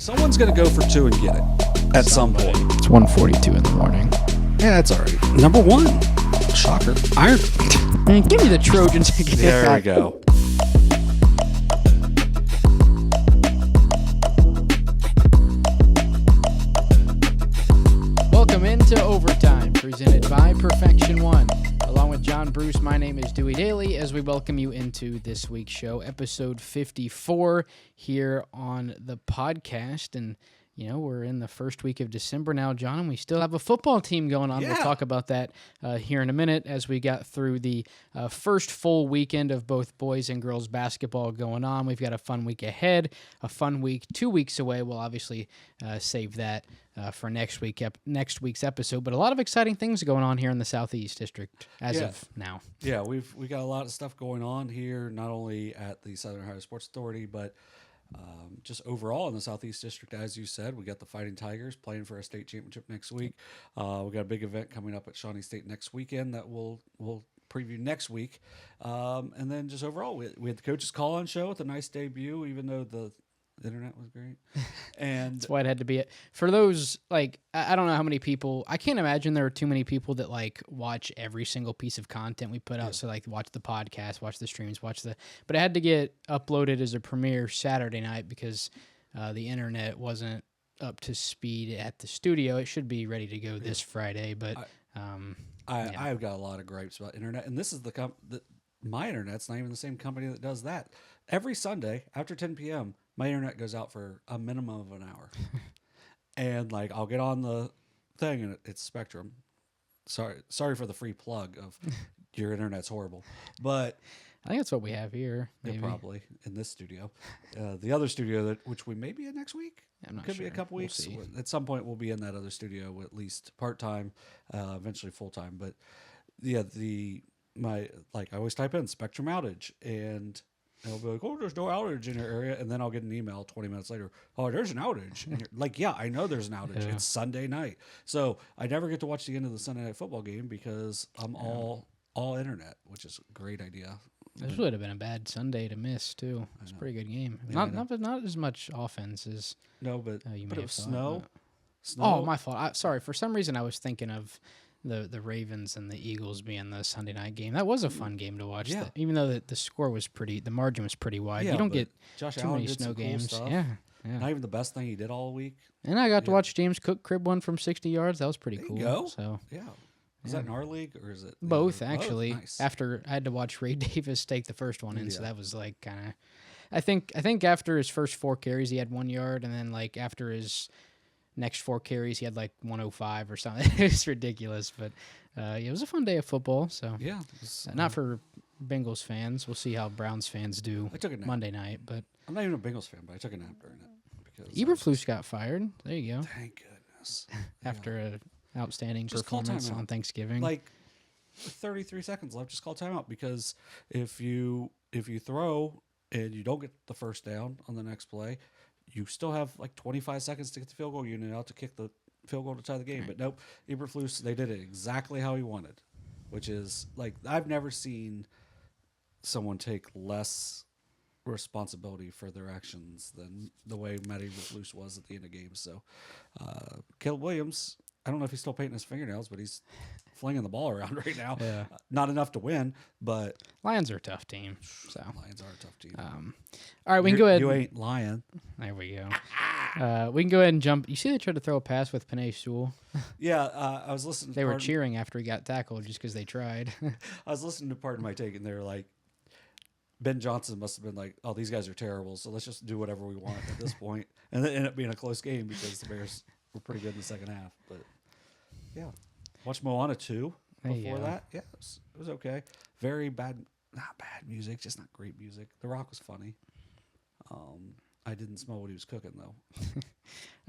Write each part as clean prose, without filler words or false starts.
Someone's going to go for 2 and get it at some point. It's 1:42 in the morning. Yeah, that's all right. Number 1. Shocker. Ironton. Man, give me the Trojans. There we go. Welcome into Overtime, presented by Perfection One. Along with John Bruce, my name is Dewey Dailey, as we welcome you into this week's show, episode 54 here on the podcast. And, you know, we're in the first week of December now, John, and we still have a football team going on. Yeah. We'll talk about that here in a minute as we got through the first full weekend of both boys and girls basketball going on. We've got a fun week ahead, a fun week 2 weeks away. We'll obviously save that for next week's episode, but a lot of exciting things going on here in the Southeast District as of now. Yeah, we got a lot of stuff going on here, not only at the Southern Ohio Sports Authority, but just overall in the Southeast District. As you said, we got the Fighting Tigers playing for a state championship next week. We got a big event coming up at Shawnee State next weekend that we'll preview next week. And then just overall, we had the Coaches Call-On Show with a nice debut, even though the internet was great. And that's why it had to be it. For those, like, I don't know how many people, I can't imagine there are too many people that, like, watch every single piece of content we put out. Yeah. So, like, watch the podcast, watch the streams, but it had to get uploaded as a premiere Saturday night because the internet wasn't up to speed at the studio. It should be ready to go this Friday, but I've got a lot of gripes about internet, and this is my internet's not even the same company that does that. Every Sunday after 10 p.m., my internet goes out for a minimum of an hour. And, like, I'll get on the thing, and it's Spectrum. Sorry for the free plug of your internet's horrible. But I think that's what we have here. Maybe. Yeah, probably in this studio. The other studio, which we may be in next week, I'm not could sure. be a couple weeks. We'll At some point, we'll be in that other studio, at least part-time, eventually full-time. But, yeah, I always type in Spectrum outage, and they'll be like, oh, there's no outage in your area. And then I'll get an email 20 minutes later. Oh, there's an outage. And you're like, yeah, I know there's an outage. Yeah. It's Sunday night. So I never get to watch the end of the Sunday night football game because I'm all internet, which is a great idea. This would have been a bad Sunday to miss, too. It's a pretty good game. Yeah, not as much offense as you may have thought. Snow. Oh, my fault. Sorry. For some reason, I was thinking of the Ravens and the Eagles being the Sunday night game. That was a fun game to watch. Yeah. Even though the margin was pretty wide. Yeah, you don't get Josh too Allen many snow games. Cool yeah. Not even the best thing he did all week. And I got to watch James Cook crib one from 60 yards. That was pretty cool. You go. So yeah. Is that in our league or is it both? Actually, Nice. After I had to watch Ray Davis take the first one in, so that was like kind of. I think after his first 4 carries, he had 1 yard, and then like after his next 4 carries, he had like 105 or something. It was ridiculous, but it was a fun day of football. So yeah, not for Bengals fans. We'll see how Browns fans do Monday night. But I'm not even a Bengals fan, but I took a nap during it because Eberflus got fired. There you go. Thank goodness. After a outstanding performance on Thanksgiving. Like 33 seconds left, just call timeout, because if you throw and you don't get the first down on the next play, you still have like 25 seconds to get the field goal unit out to kick the field goal to tie the game. Right. But nope, Eberflus, they did it exactly how he wanted, which is like I've never seen someone take less responsibility for their actions than the way Matt Eberflus was at the end of games. So Caleb Williams, I don't know if he's still painting his fingernails, but he's flinging the ball around right now. Yeah. Not enough to win, but Lions are a tough team. So Lions are a tough team. All right, we can go ahead. You ain't lying. There we go. We can go ahead and jump. You see, they tried to throw a pass with Panay Sewell. Yeah, I was listening. They were cheering after he got tackled just because they tried. I was listening to Pardon My Take, and they were like, Ben Johnson must have been like, oh, these guys are terrible, so let's just do whatever we want at this point. And it ended up being a close game because the Bears were pretty good in the second half. But, yeah. Watched Moana 2 before that. Yeah, it was okay. Very bad, not bad music, just not great music. The Rock was funny. I didn't smell what he was cooking, though.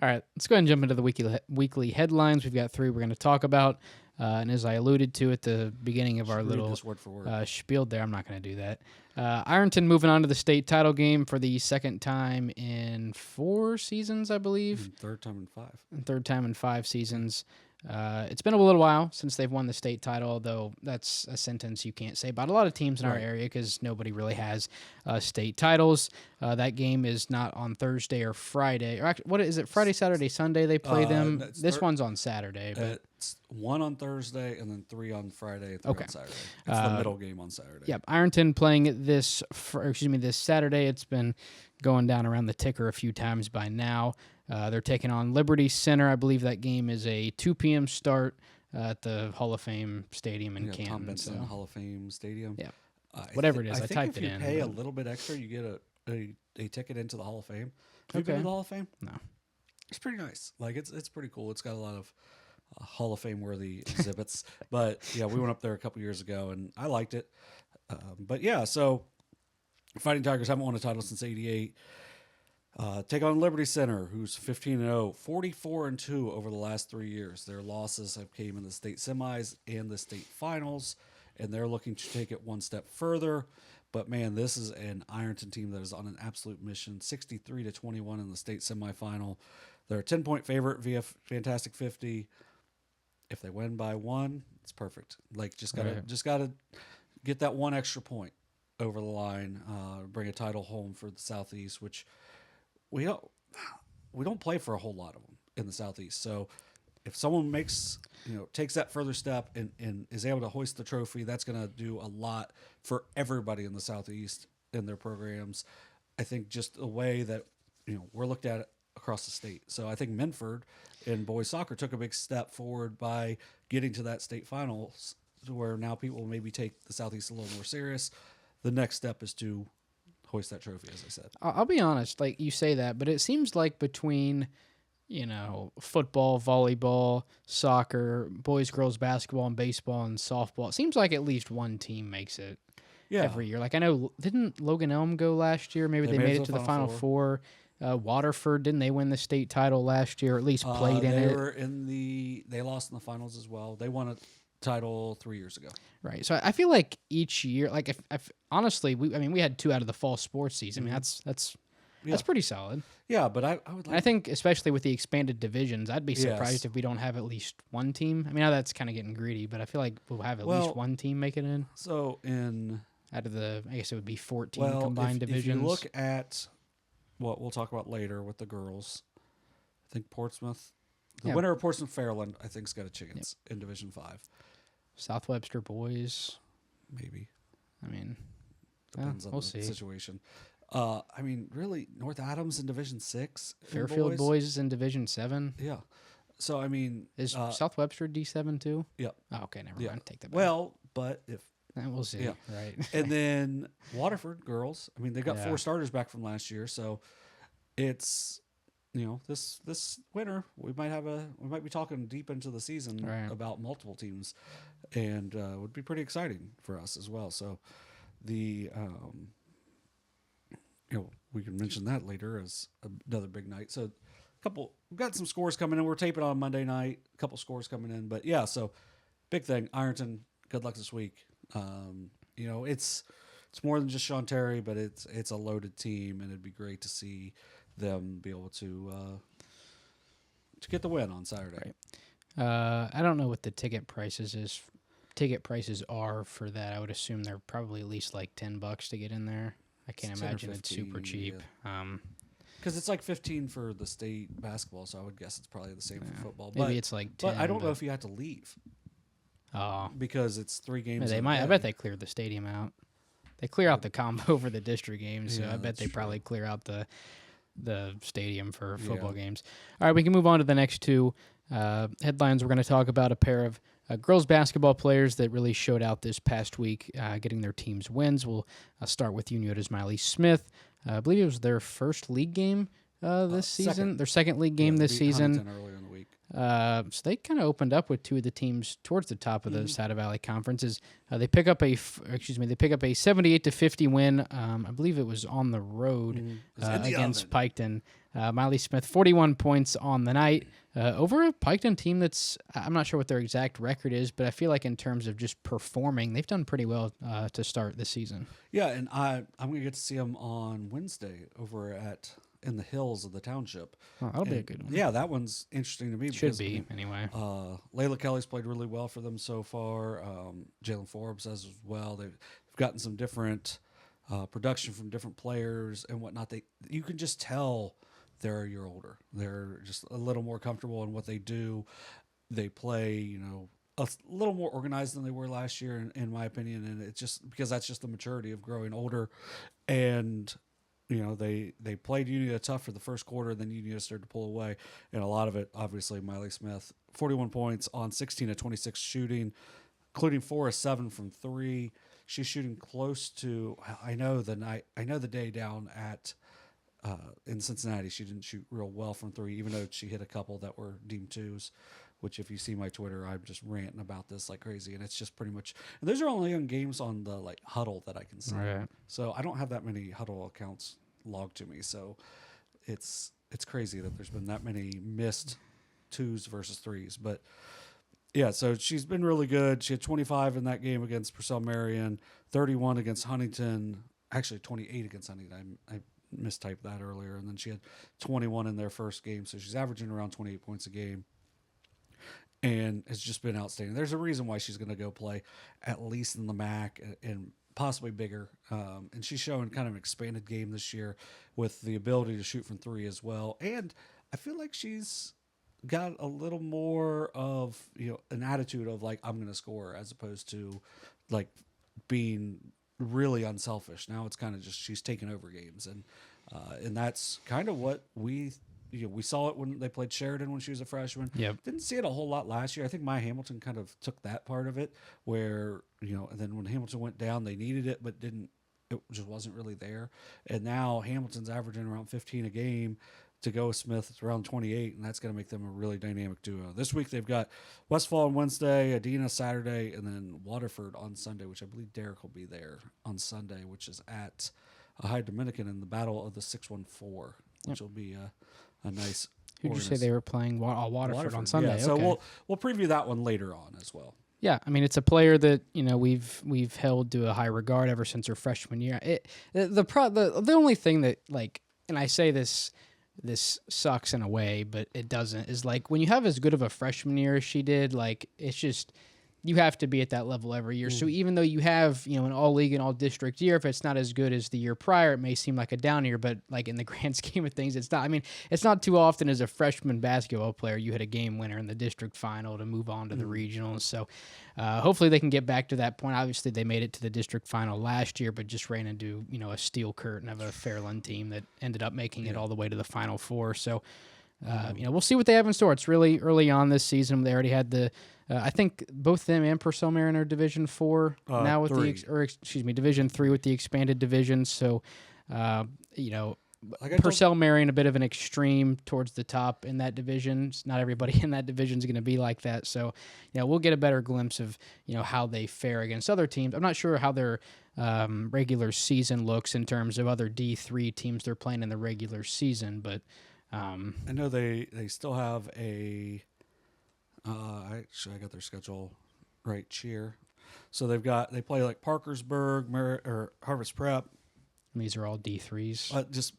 All right, let's go ahead and jump into the weekly headlines. We've got 3 we're going to talk about. And as I alluded to at the beginning of our little word for word. spiel there, I'm not going to do that. Ironton moving on to the state title game for the second time in 4 seasons, I believe. Third time in 5. Third time in 5 seasons. It's been a little while since they've won the state title, though that's a sentence you can't say about a lot of teams in our area because nobody really has state titles. That game is not on Thursday or Friday. Or actually, what is it? Friday, Saturday, Sunday they play them? This one's on Saturday. But it's 1 on Thursday and then 3 on Friday and 3 on Saturday. It's the middle game on Saturday. Yep, Ironton playing this Saturday. It's been going down around the ticker a few times by now. They're taking on Liberty Center. I believe that game is a 2 p.m. start at the Hall of Fame Stadium in Canton. Tom Benson Hall of Fame Stadium. Yeah, whatever it is. I think typed if it you in. pay a little bit extra, you get a ticket into the Hall of Fame. Have you been to the Hall of Fame? No. It's pretty nice. Like it's pretty cool. It's got a lot of Hall of Fame worthy exhibits. But yeah, we went up there a couple years ago and I liked it. But yeah, so Fighting Tigers haven't won a title since '88. Take on Liberty Center, who's 15-0, 44-2 over the last 3 years. Their losses have came in the state semis and the state finals, and they're looking to take it one step further. But man, this is an Ironton team that is on an absolute mission. 63-21 in the state semifinal. They're a 10-point favorite via Fantastic 50. If they win by 1, it's perfect. Like just gotta get that one extra point over the line, bring a title home for the Southeast, which we don't play for a whole lot of them in the Southeast. So if someone takes that further step and is able to hoist the trophy, that's going to do a lot for everybody in the Southeast in their programs. I think just the way that we're looked at across the state. So I think Minford in boys soccer took a big step forward by getting to that state finals, to where now people maybe take the Southeast a little more serious. The next step is to hoist that trophy, as I said. I'll be honest, like you say that, but it seems like between, football, volleyball, soccer, boys, girls, basketball, and baseball and softball, it seems like at least one team makes it every year. Like I know, didn't Logan Elm go last year? Maybe they made it to the Final Four. Waterford, didn't they win the state title last year, or at least played in it? They lost in the finals as well. They won a title 3 years ago. Right. So I feel like each year, like if honestly, we had 2 out of the fall sports season. I mean, that's pretty solid. Yeah, but I would like. I think especially with the expanded divisions, I'd be surprised if we don't have at least one team. I mean, now that's kind of getting greedy, but I feel like we'll have at least one team make it in. So out of the, I guess it would be 14 combined divisions. If you look at what we'll talk about later with the girls, I think Portsmouth, the winner of Portsmouth Fairland, I think's got a chance in Division 5. South Webster boys, maybe. I mean, depends on the situation. I mean, really, North Adams in Division 6. Fairfield boys is in Division 7. Yeah. So I mean, is South Webster D7 too? Yep. Oh, okay, never mind. Take that back. Well, but if we'll see. Yeah. Right. And then Waterford girls. I mean, they got 4 starters back from last year, so it's this winter we might be talking deep into the season about multiple teams, and would be pretty exciting for us as well. So the we can mention that later as another big night. So we've got some scores coming in. We're taping on Monday night. A couple scores coming in, but yeah. So big thing, Ironton. Good luck this week. It's more than just Sean Terry, but it's a loaded team, and it'd be great to see them be able to get the win on Saturday. Right. I don't know what the ticket prices are for that. I would assume they're probably at least like $10 to get in there. I can't imagine it's super cheap. Because it's like 15 for the state basketball, so I would guess it's probably the same for football. Maybe it's like 10. But I don't know if you have to leave. Oh, because it's 3 games. They might. I bet they cleared the stadium out. They clear out the combo for the district games, so I bet they probably clear out the stadium for football games. All right, we can move on to the next 2 headlines. We're going to talk about a pair of girls basketball players that really showed out this past week, getting their team's wins. We'll start with Unioto's Milee Smith. I believe it was their first league game this season. Their second league game this season. Huntington earlier in the week. So they kind of opened up with 2 of the teams towards the top of the Saddle Valley Conference. They pick up a 78-50 win. I believe it was on the road against Piketon. Milee Smith, 41 points on the night over a Piketon team that's, I'm not sure what their exact record is, but I feel like in terms of just performing, they've done pretty well to start this season. Yeah, and I'm going to get to see them on Wednesday over at in the hills of the township. Oh, that'll be a good one. Yeah, that one's interesting to me. Should be, anyway. Layla Kelly's played really well for them so far. Jalen Forbes has as well. They've gotten some different production from different players and whatnot. You can just tell they're a year older. They're just a little more comfortable in what they do. They play, a little more organized than they were last year, in my opinion. And it's just because that's just the maturity of growing older. And, they played Unioto tough for the first quarter, then Unioto started to pull away. And a lot of it, obviously, Milee Smith, 41 points on 16 of 26 shooting, including 4 of 7 from 3. She's shooting close to, I know the day down at, in Cincinnati, she didn't shoot real well from 3, even though she hit a couple that were deemed 2s, which if you see my Twitter, I'm just ranting about this like crazy. And it's just pretty much, and those are only on games on the huddle that I can see. Right. So I don't have that many huddle accounts logged to me. So it's crazy that there's been that many missed 2s versus 3s. But yeah, so she's been really good. She had 25 in that game against Purcell Marion, 31 against Huntington, actually 28 against Huntington. I mistyped that earlier. And then she had 21 in their first game. So she's averaging around 28 points a game and has just been outstanding. There's a reason why she's going to go play at least in the MAC and possibly bigger. And she's showing kind of an expanded game this year with the ability to shoot from 3 as well. And I feel like she's got a little more of, an attitude of I'm going to score, as opposed to being really unselfish. Now it's kind of just she's taking over games, and that's kind of what we saw it when they played Sheridan when she was a freshman. Yep. Didn't see it a whole lot last year. I think Maya Hamilton kind of took that part of it, where and then when Hamilton went down, they needed it but didn't. It just wasn't really there. And now Hamilton's averaging around 15 a game. To go with Smith, it's around 28, and that's going to make them a really dynamic duo. This week they've got Westfall on Wednesday, Adena Saturday, and then Waterford on Sunday, which I believe Derek will be there on Sunday, which is at High Dominican in the Battle of the 614, which will be a nice. Who did you say they were playing? Waterford on Sunday. Yeah, so okay. we'll preview that one later on as well. Yeah, I mean, it's a player that we've held to a high regard ever since her freshman year. The only thing that and I say this sucks in a way, but it doesn't, is when you have as good of a freshman year as she did, it's just, you have to be at that level every year. So even though you have, an all-league and all-district year, if it's not as good as the year prior, it may seem like a down year, but in the grand scheme of things, it's not. I mean, it's not too often as a freshman basketball player you hit a game winner in the district final to move on to the regional. So hopefully they can get back to that point. Obviously, they made it to the district final last year, but just ran into, a steel curtain of a Fairland team that ended up making it all the way to the Final Four. So, we'll see what they have in store. It's really early on this season. They already had I think both them and Purcell Marion are Division 4 now with Division 3 with the expanded division. So, Purcell Marion a bit of an extreme towards the top in that division. Not everybody in that division is going to be like that. So, we'll get a better glimpse of how they fare against other teams. I'm not sure how their regular season looks in terms of other D3 teams they're playing in the regular season, but I know they still have a. Actually, I got their schedule right here. So they play Parkersburg, or Harvest Prep. These are all D3s. Just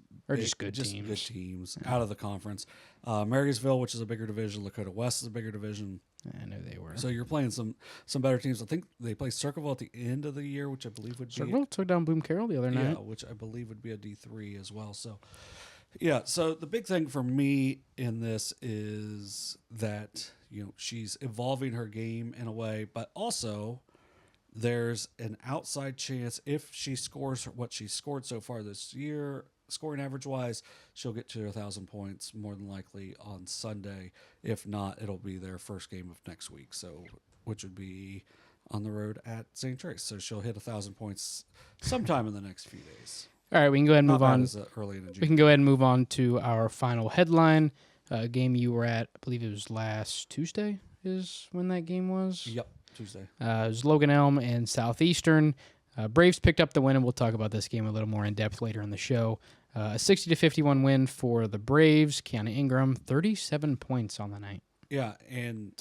good teams. Good teams out of the conference. Marysville, which is a bigger division. Lakota West is a bigger division. I know they were. So you're playing some better teams. I think they play Circleville at the end of the year, which I believe would be. Circleville took down Bloom Carroll the other night. Yeah, which I believe would be a D3 as well. So. Yeah, so the big thing for me in this is that, she's evolving her game in a way, but also there's an outside chance if she scores what she's scored so far this year, scoring average-wise, she'll get to 1,000 points more than likely on Sunday. If not, it'll be their first game of next week, so which would be on the road at St. Trace. So she'll hit 1,000 points sometime in the next few days. All right, we can go ahead and move on. We can go ahead and move on to our final headline. Game you were at, I believe it was last Tuesday is when that game was. Yep, Tuesday. It was Logan Elm and Southeastern. Braves picked up the win, and we'll talk about this game a little more in depth later in the show. A 60-51 win for the Braves. Kiannah Ingram, 37 points on the night. Yeah, and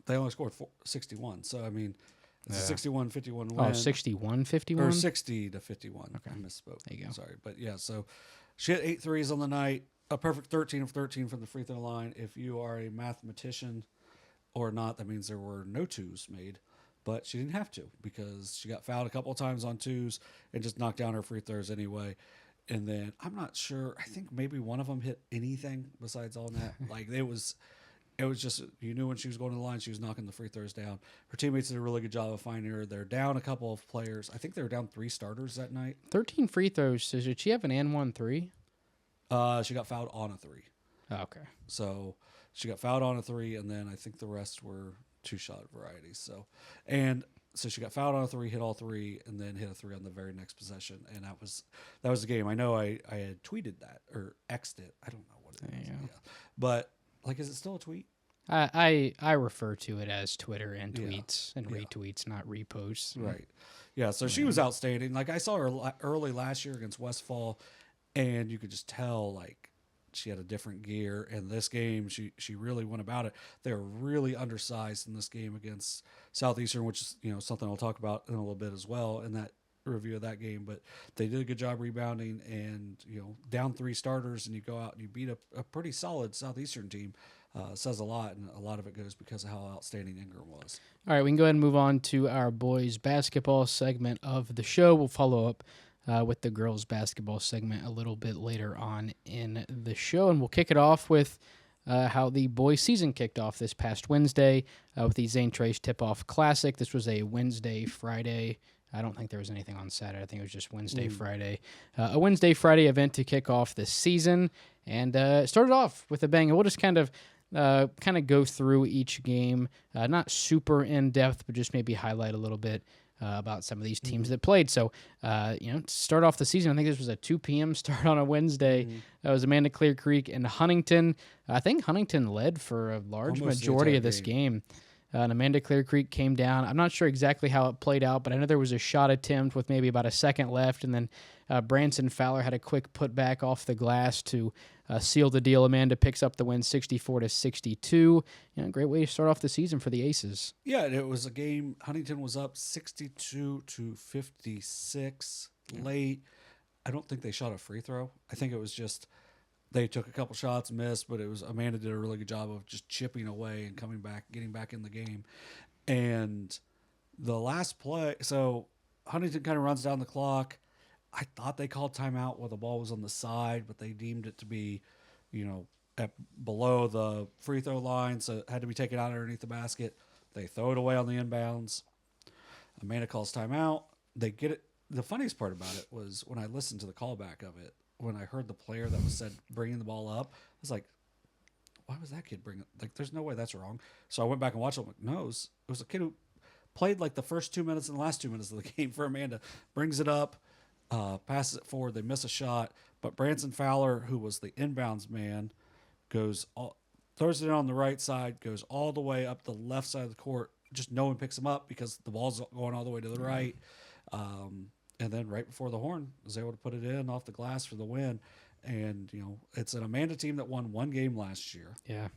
they only scored 61. So, I mean, it's a 61-51 win. Oh, 61-51? Or 60-51. Okay. I misspoke. There you go. Sorry. But, yeah, so She had 8 threes on the night, a perfect 13 of 13 from the free throw line. If you are a mathematician or not, that means there were no twos made. But she didn't have to because she got fouled a couple of times on twos and just knocked down her free throws anyway. And then I'm not sure. I think maybe one of them hit anything besides all net. Like it was just, you knew when she was going to the line, she was knocking the free throws down. Her teammates did a really good job of finding her. They're down a couple of players. I think they were down 3 starters that night. 13 free throws. So did she have an and 1 3? She got fouled on a 3. Oh, okay. So she got fouled on a 3, and then I think the rest were 2-shot varieties. So she got fouled on a 3, hit all 3, and then hit a 3 on the very next possession, and that was the game. I know I had tweeted that or X'd it. I don't know what it is. Yeah. But like, is it still a tweet? I refer to it as Twitter and tweets and retweets, not reposts. Right. Yeah. So she was outstanding. Like I saw her early last year against Westfall, and you could just tell like she had a different gear. And this game, she really went about it. They were really undersized in this game against Southeastern, which is something I'll talk about in a little bit as well in that review of that game. But they did a good job rebounding, and down 3 starters, and you go out and you beat a pretty solid Southeastern team. Says a lot, and a lot of it goes because of how outstanding Ingram was. All right, we can go ahead and move on to our boys basketball segment of the show. We'll follow up with the girls basketball segment a little bit later on in the show, and we'll kick it off with how the boys season kicked off this past Wednesday with the Zane Trace Tipoff Classic. This was a Wednesday, Friday. I don't think there was anything on Saturday. I think it was just Wednesday, Friday. A Wednesday, Friday event to kick off the season, and it started off with a bang. We'll just kind of go through each game, not super in depth, but just maybe highlight a little bit about some of these teams that played. So, to start off the season, I think this was a 2 p.m. start on a Wednesday. It was Amanda-Clearcreek and Huntington. I think Huntington led for a large majority of this game. And Amanda-Clearcreek came down. I'm not sure exactly how it played out, but I know there was a shot attempt with maybe about a second left, and then Branson Fowler had a quick putback off the glass to seal the deal. Amanda picks up the win 64-62. Great way to start off the season for the Aces. Yeah, it was a game. Huntington was up 62-56 late. I don't think they shot a free throw. I think it was just they took a couple shots, missed, but it was Amanda did a really good job of just chipping away and coming back, getting back in the game. And the last play, so Huntington kind of runs down the clock. I thought they called timeout while the ball was on the side, but they deemed it to be, below the free throw line, so it had to be taken out underneath the basket. They throw it away on the inbounds. Amanda calls timeout. They get it. The funniest part about it was when I listened to the callback of it, when I heard the player that was said bringing the ball up, I was like, why was that kid bringing it? Like, there's no way that's wrong. So I went back and watched it. I'm like, no, it was a kid who played like the first 2 minutes and the last 2 minutes of the game for Amanda. Brings it up, passes it forward. They miss a shot. But Branson Fowler, who was the inbounds man, throws it in on the right side, goes all the way up the left side of the court. Just no one picks him up because the ball's going all the way to the right. And then right before the horn, was able to put it in off the glass for the win. And, it's an Amanda team that won 1 game last year. Yeah.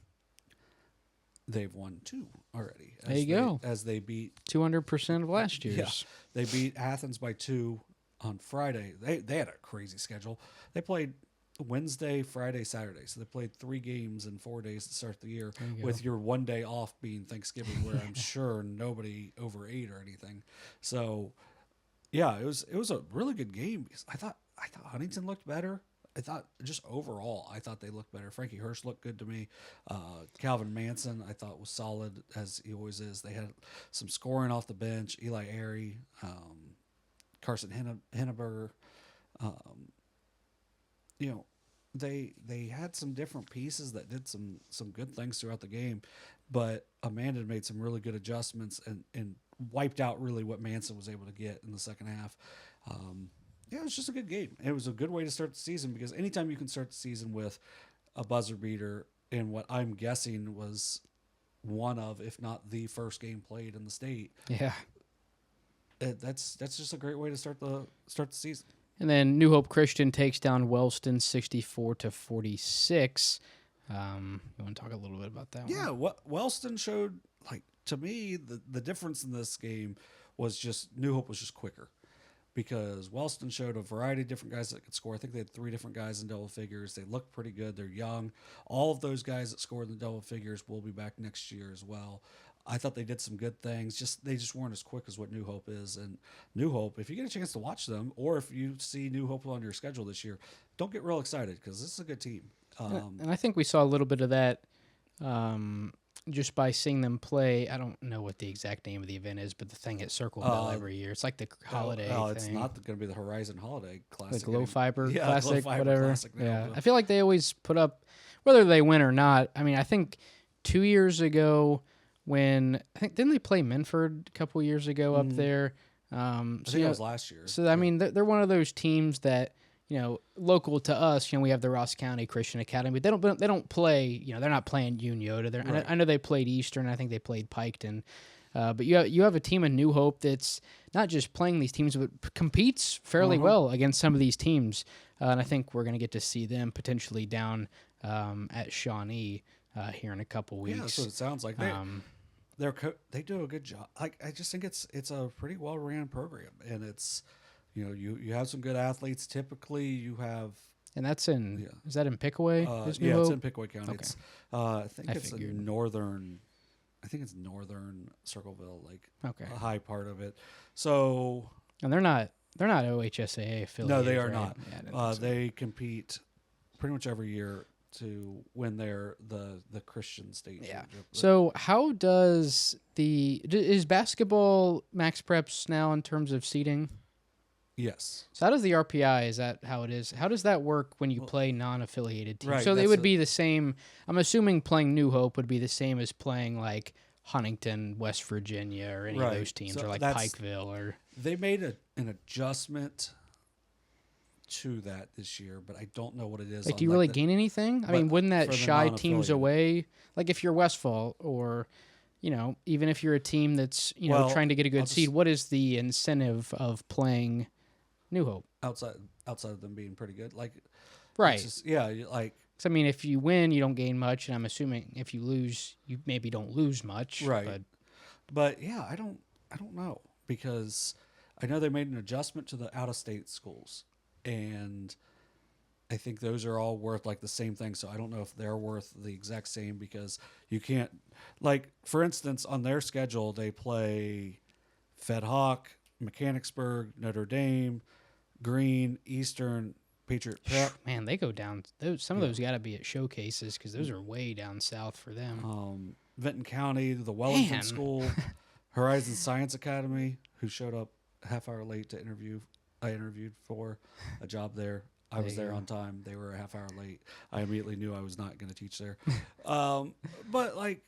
They've won 2 already. There you go. As they beat 200% of last year's. Yeah, they beat Athens by 2 on Friday. They had a crazy schedule. They played Wednesday, Friday, Saturday. So they played 3 games in 4 days to start the year, with your 1 day off being Thanksgiving, where I'm sure nobody overate or anything. So, yeah, it was a really good game because I thought Huntington looked better. I thought just overall, I thought they looked better. Frankie Hirsch looked good to me. Calvin Manson, I thought was solid as he always is. They had some scoring off the bench. Eli Airy, Carson Henneberger. They had some different pieces that did some good things throughout the game, but Amanda made some really good adjustments and wiped out really what Manson was able to get in the second half. It was just a good game. It was a good way to start the season because anytime you can start the season with a buzzer beater in what I'm guessing was one of, if not the first game played in the state. Yeah. That's just a great way to start the season. And then New Hope Christian takes down Wellston 64-46. You want to talk a little bit about that one? Yeah, Wellston showed, like, to me, the difference in this game was just New Hope was just quicker. because Wellston showed a variety of different guys that could score. I think they had 3 different guys in double figures. They look pretty good. They're young. All of those guys that scored in the double figures will be back next year as well. I thought they did some good things. They just weren't as quick as what New Hope is. And New Hope, if you get a chance to watch them, or if you see New Hope on your schedule this year, don't get real excited because this is a good team. And I think we saw a little bit of that just by seeing them play. I don't know what the exact name of the event is, but the thing at Circleville every year. It's like the holiday thing. It's not going to be the Horizon Holiday Classic. The Glow Fiber Glow Classic, Fiber whatever. Classic now, yeah, but- I feel like they always put up, whether they win or not. I mean, I think 2 years ago didn't they play Minford a couple years ago up there? I think it was last year. So I mean, they're one of those teams that, local to us. We have the Ross County Christian Academy. They don't play. They're not playing Unioto. Right. I know they played Eastern. I think they played Piketon. But you have a team in New Hope that's not just playing these teams, but competes fairly well against some of these teams. And I think we're going to get to see them potentially down at Shawnee here in a couple weeks. Yeah, that's what it sounds like. They do a good job. I just think it's a pretty well ran program, and it's you have some good athletes. Typically, you have, and that's in is that in Pickaway? it's in Pickaway County. Okay. It's I think figured. in northern. I think it's northern Circleville, a high part of it. So, and they're not OHSAA affiliated. no, they are right? not. Yeah, I didn't think so. They compete pretty much every year to win the Christian state. Yeah. championship. So how does is basketball max preps now in terms of seating? Yes. So how does the RPI, is that how it is? How does that work when you play non-affiliated teams? Right, So it that's would be the same. I'm assuming playing New Hope would be the same as playing like Huntington, West Virginia, or any of Right. those teams, So or like that's- Pikeville, or They made an adjustment to that this year, but I don't know what it is. like, on, do you really the- gain anything? I but mean, wouldn't that for the shy teams non-affiliated. away? Like if you're Westfall, or even if you're a team that's Well, trying to get a good I'll seed, just- what is the incentive of playing New Hope? outside of them being pretty good? Like, Right. it's just- yeah, like 'Cause, I mean, if you win, you don't gain much, and I'm assuming if you lose, you maybe don't lose much. Right. But yeah, I don't know, because I know they made an adjustment to the out of state schools, and I think those are all worth like the same thing. So I don't know if they're worth the exact same, because you can't, like, for instance, on their schedule they play Fed Hawk, Mechanicsburg, Notre Dame, Green, Eastern, Patriot Prep. Man, they go down. Some of those got to be at showcases because those are way down south for them. Benton County, the Wellington Man. School, Horizon Science Academy, who showed up a half hour late to interview. I interviewed for a job there. I was There you there go. on time. They were a half hour late. I immediately knew I was not going to teach there. But like,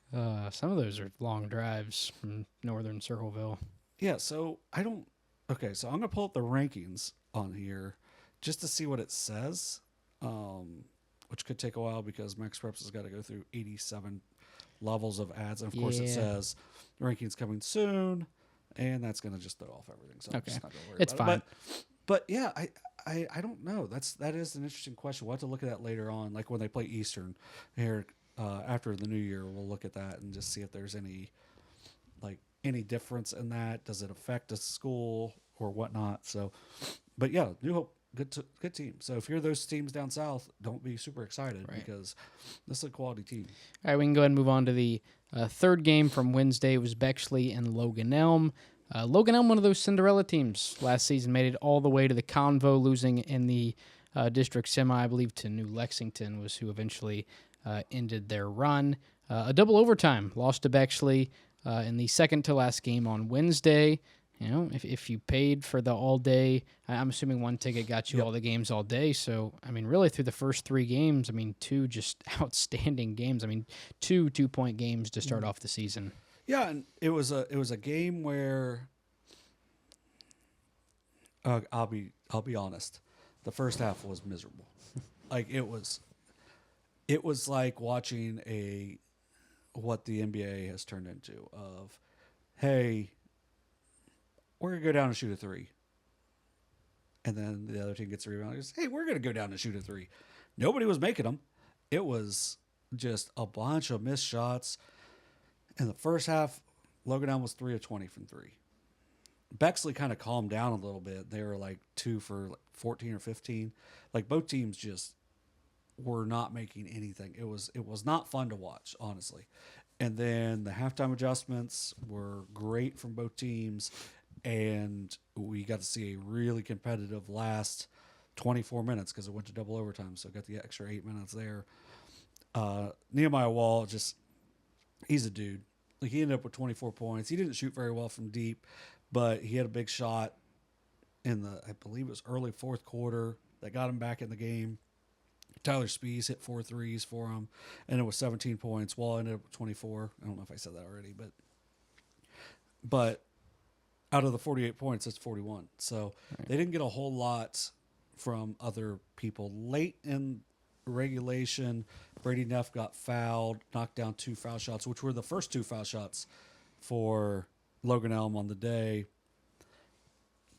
Some of those are long drives from northern Circleville. yeah, so I don't. Okay, so I'm going to pull up the rankings on here just to see what it says, which could take a while because Max Preps has got to go through 87 levels of ads. And of course, it Yeah. says rankings coming soon, and that's going to just throw off everything. So I'm Okay. just not going to worry It's about fine. it. But yeah, I don't know. That is an interesting question. We'll have to look at that later on, like when they play Eastern here after the new year. We'll look at that and just see if there's any difference in that. Does it affect a school or whatnot? So, but yeah, New Hope, good team. So if you're those teams down south, don't be super excited because this is a quality team. All right, we can go ahead and move on to the third game from Wednesday. It was Bexley and Logan Elm. Logan Elm, one of those Cinderella teams last season, made it all the way to the Convo, losing in the district semi, I believe, to New Lexington was who eventually ended their run. A double overtime loss to Bexley in the second to last game on Wednesday. If you paid for the all day, I'm assuming one ticket got you all the games all day. So, I mean, really through the first three games, I mean, two just outstanding games. I mean, 2-point games to start off the season. Yeah, and it was a game where I'll be honest, the first half was miserable. Like it was like watching what the NBA has turned into of, hey, we're gonna go down and shoot a three, and then the other team gets a rebound. And goes, hey, we're gonna go down and shoot a three. Nobody was making them. It was just a bunch of missed shots. In the first half, Logan Elm was 3 of 20 from three. Bexley kind of calmed down a little bit. They were like 2 for like 14 or 15. Like both teams just were not making anything. It was not fun to watch, honestly. And then the halftime adjustments were great from both teams, and we got to see a really competitive last 24 minutes because it went to double overtime, so got the extra 8 minutes there. Nehemiah Wall, he's a dude. Like, he ended up with 24 points. He didn't shoot very well from deep, but he had a big shot in I believe it was early fourth quarter that got him back in the game. Tyler Spees hit 4 threes for him, and it was 17 points. Wall ended up with 24. I don't know if I said that already, but out of the 48 points, it's 41. So They didn't get a whole lot from other people. Late in regulation, Brady Neff got fouled, knocked down 2 foul shots, which were the first 2 foul shots for Logan Elm on the day.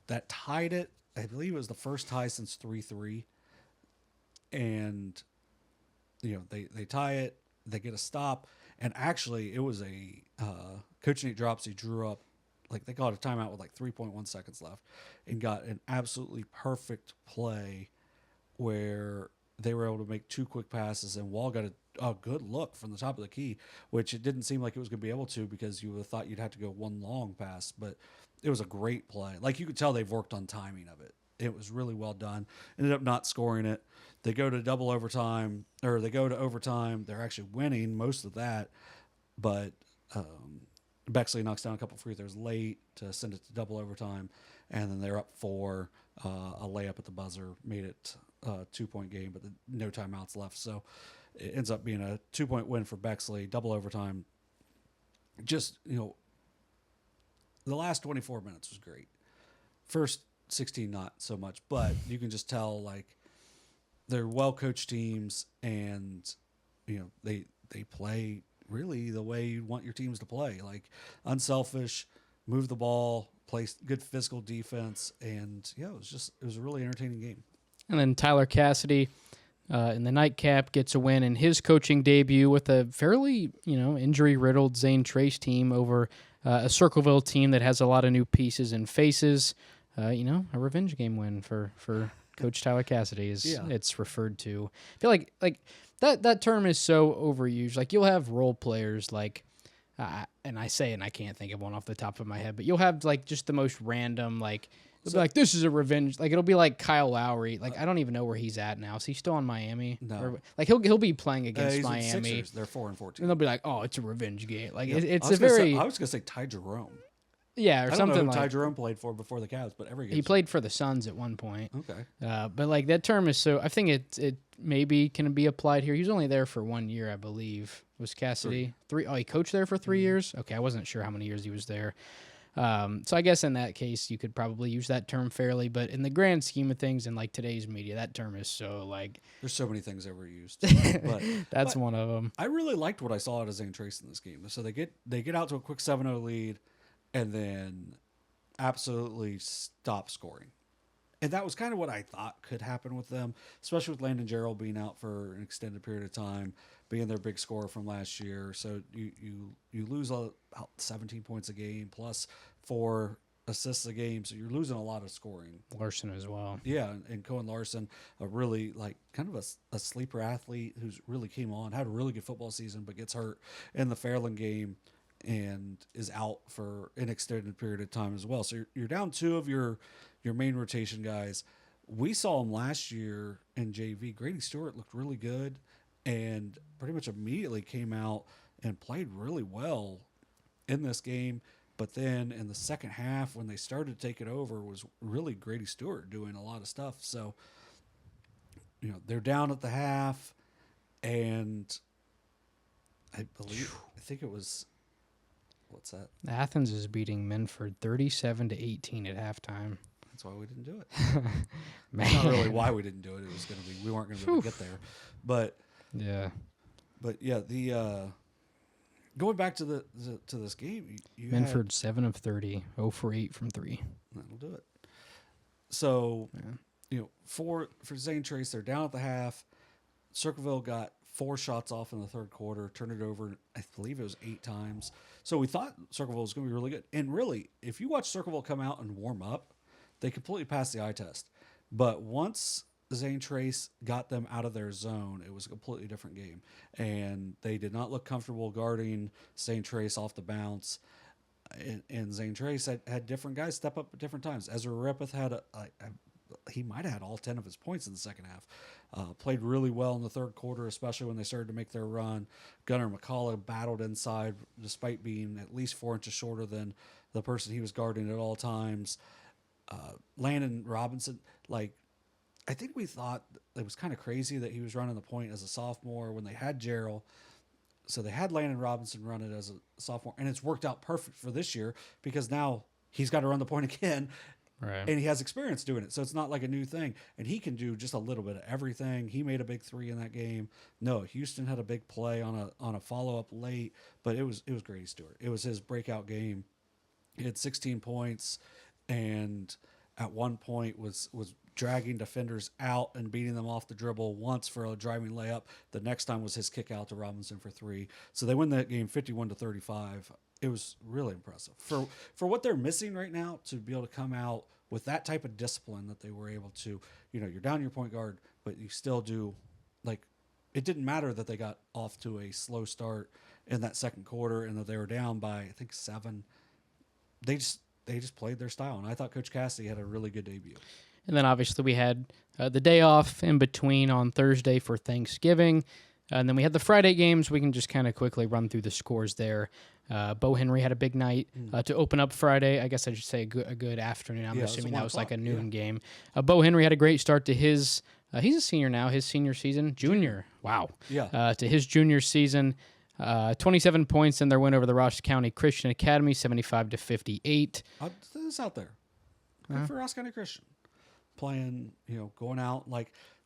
That tied it. I believe it was the first tie since 3-3. And, they tie it. They get a stop. And actually, it was a Coach Nate Dropsy drew up, like, they got a timeout with like 3.1 seconds left and got an absolutely perfect play where they were able to make 2 quick passes, and Wall got a good look from the top of the key, which it didn't seem like it was going to be able to because you would have thought you'd have to go one long pass, but it was a great play. Like, you could tell they've worked on timing of it. It was really well done. Ended up not scoring it. They go to double overtime, or they go to overtime. They're actually winning most of that, but Bexley knocks down a couple free throws late to send it to double overtime, and then they're up 4. A layup at the buzzer made it a 2-point game, but no timeouts left. So it ends up being a 2-point win for Bexley, double overtime. Just, the last 24 minutes was great. First 16, not so much, but you can just tell, like, they're well-coached teams, and, they play really the way you want your teams to play, like unselfish, move the ball, play good physical defense, and it was a really entertaining game. And then Tyler Cassidy in the nightcap gets a win in his coaching debut with a fairly, injury-riddled Zane Trace team over a Circleville team that has a lot of new pieces and faces. A revenge game win for Coach Tyler Cassidy it's referred to. I feel like that term is so overused. Like, you'll have role players like, and I can't think of one off the top of my head, but you'll have like just the most random, like, it'll be like, this is a revenge. Like, it'll be like Kyle Lowry. Like, I don't even know where he's at now. Is he still in Miami? No. Or, like, he'll be playing against he's Miami. Sixers. They're 4-14. And they'll be like, oh, it's a revenge game. Like, it's I a very... I was going to say Ty Jerome. Yeah, or I don't something know who like... Ty Jerome played for before the Cavs, but every game. He played for the Suns at one point. Okay. But, like, that term is so... I think it maybe can be applied here. He was only there for 1 year, I believe. Was Cassidy? 3? Oh, he coached there for 3 years? Okay, I wasn't sure how many years he was there. So I guess in that case, you could probably use that term fairly, but in the grand scheme of things, in like today's media, that term is so like... There's so many things overused. That's one of them. I really liked what I saw out of Zane Trace in this game. So they get out to a quick 7-0 lead and then absolutely stop scoring. And that was kind of what I thought could happen with them, especially with Landon Gerald being out for an extended period of time, being their big scorer from last year. So you lose about 17 points a game plus 4 assists a game. So you're losing a lot of scoring. Larson as well. Yeah, and Cohen Larson, a really like kind of a sleeper athlete who's really came on, had a really good football season, but gets hurt in the Fairland game and is out for an extended period of time as well. So you're down 2 of your main rotation guys. We saw him last year in JV. Grady Stewart looked really good and pretty much immediately came out and played really well in this game. But then in the second half, when they started to take it over, was really Grady Stewart doing a lot of stuff. So, they're down at the half, and I think it was, what's that? Athens is beating Minford 37-18 at halftime. That's why we didn't do it. Man. Not really why we didn't do it. It was going to be, we weren't going to be able to get there. But yeah, the going back to this game, you Minford 7 of 30, 0 for 8 from 3. That'll do it. So, for Zane Trace, they're down at the half. Circleville got 4 shots off in the third quarter, turned it over, I believe it was 8 times. So we thought Circleville was going to be really good. And really, if you watch Circleville come out and warm up, they completely passed the eye test. But once Zane Trace got them out of their zone, it was a completely different game. And they did not look comfortable guarding Zane Trace off the bounce. And Zane Trace had different guys step up at different times. Ezra Rippeth had he might have had all 10 of his points in the second half. Played really well in the third quarter, especially when they started to make their run. Gunnar McCullough battled inside despite being at least 4 inches shorter than the person he was guarding at all times. Landon Robinson, I think we thought it was kind of crazy that he was running the point as a sophomore when they had Gerald. So they had Landon Robinson run it as a sophomore, and it's worked out perfect for this year because now he's got to run the point again. Right. And he has experience doing it. So it's not like a new thing. And he can do just a little bit of everything. He made a big 3 in that game. No, Houston had a big play on a follow-up late, but it was Grady Stewart. It was his breakout game. He had 16 points and at one point was dragging defenders out and beating them off the dribble once for a driving layup. The next time was his kick out to Robinson for 3. So they win that game 51-35. It was really impressive for what they're missing right now to be able to come out with that type of discipline that they were able to. You're down your point guard, but you still do it didn't matter that they got off to a slow start in that second quarter and that they were down by I think 7. They just played their style, and I thought Coach Cassidy had a really good debut. And then obviously we had the day off in between on Thursday for Thanksgiving. And then we had the Friday games. We can just kind of quickly run through the scores there. Bo Henry had a big night to open up Friday. I guess I should say a good afternoon. I'm assuming that was like a noon game. Bo Henry had a great start to his he's a senior now, his senior season. Junior. Wow. Yeah. To his junior season. 27 points in their win over the Ross County Christian Academy, 75-58. This out there. Good for Ross County Christian. Playing, going out.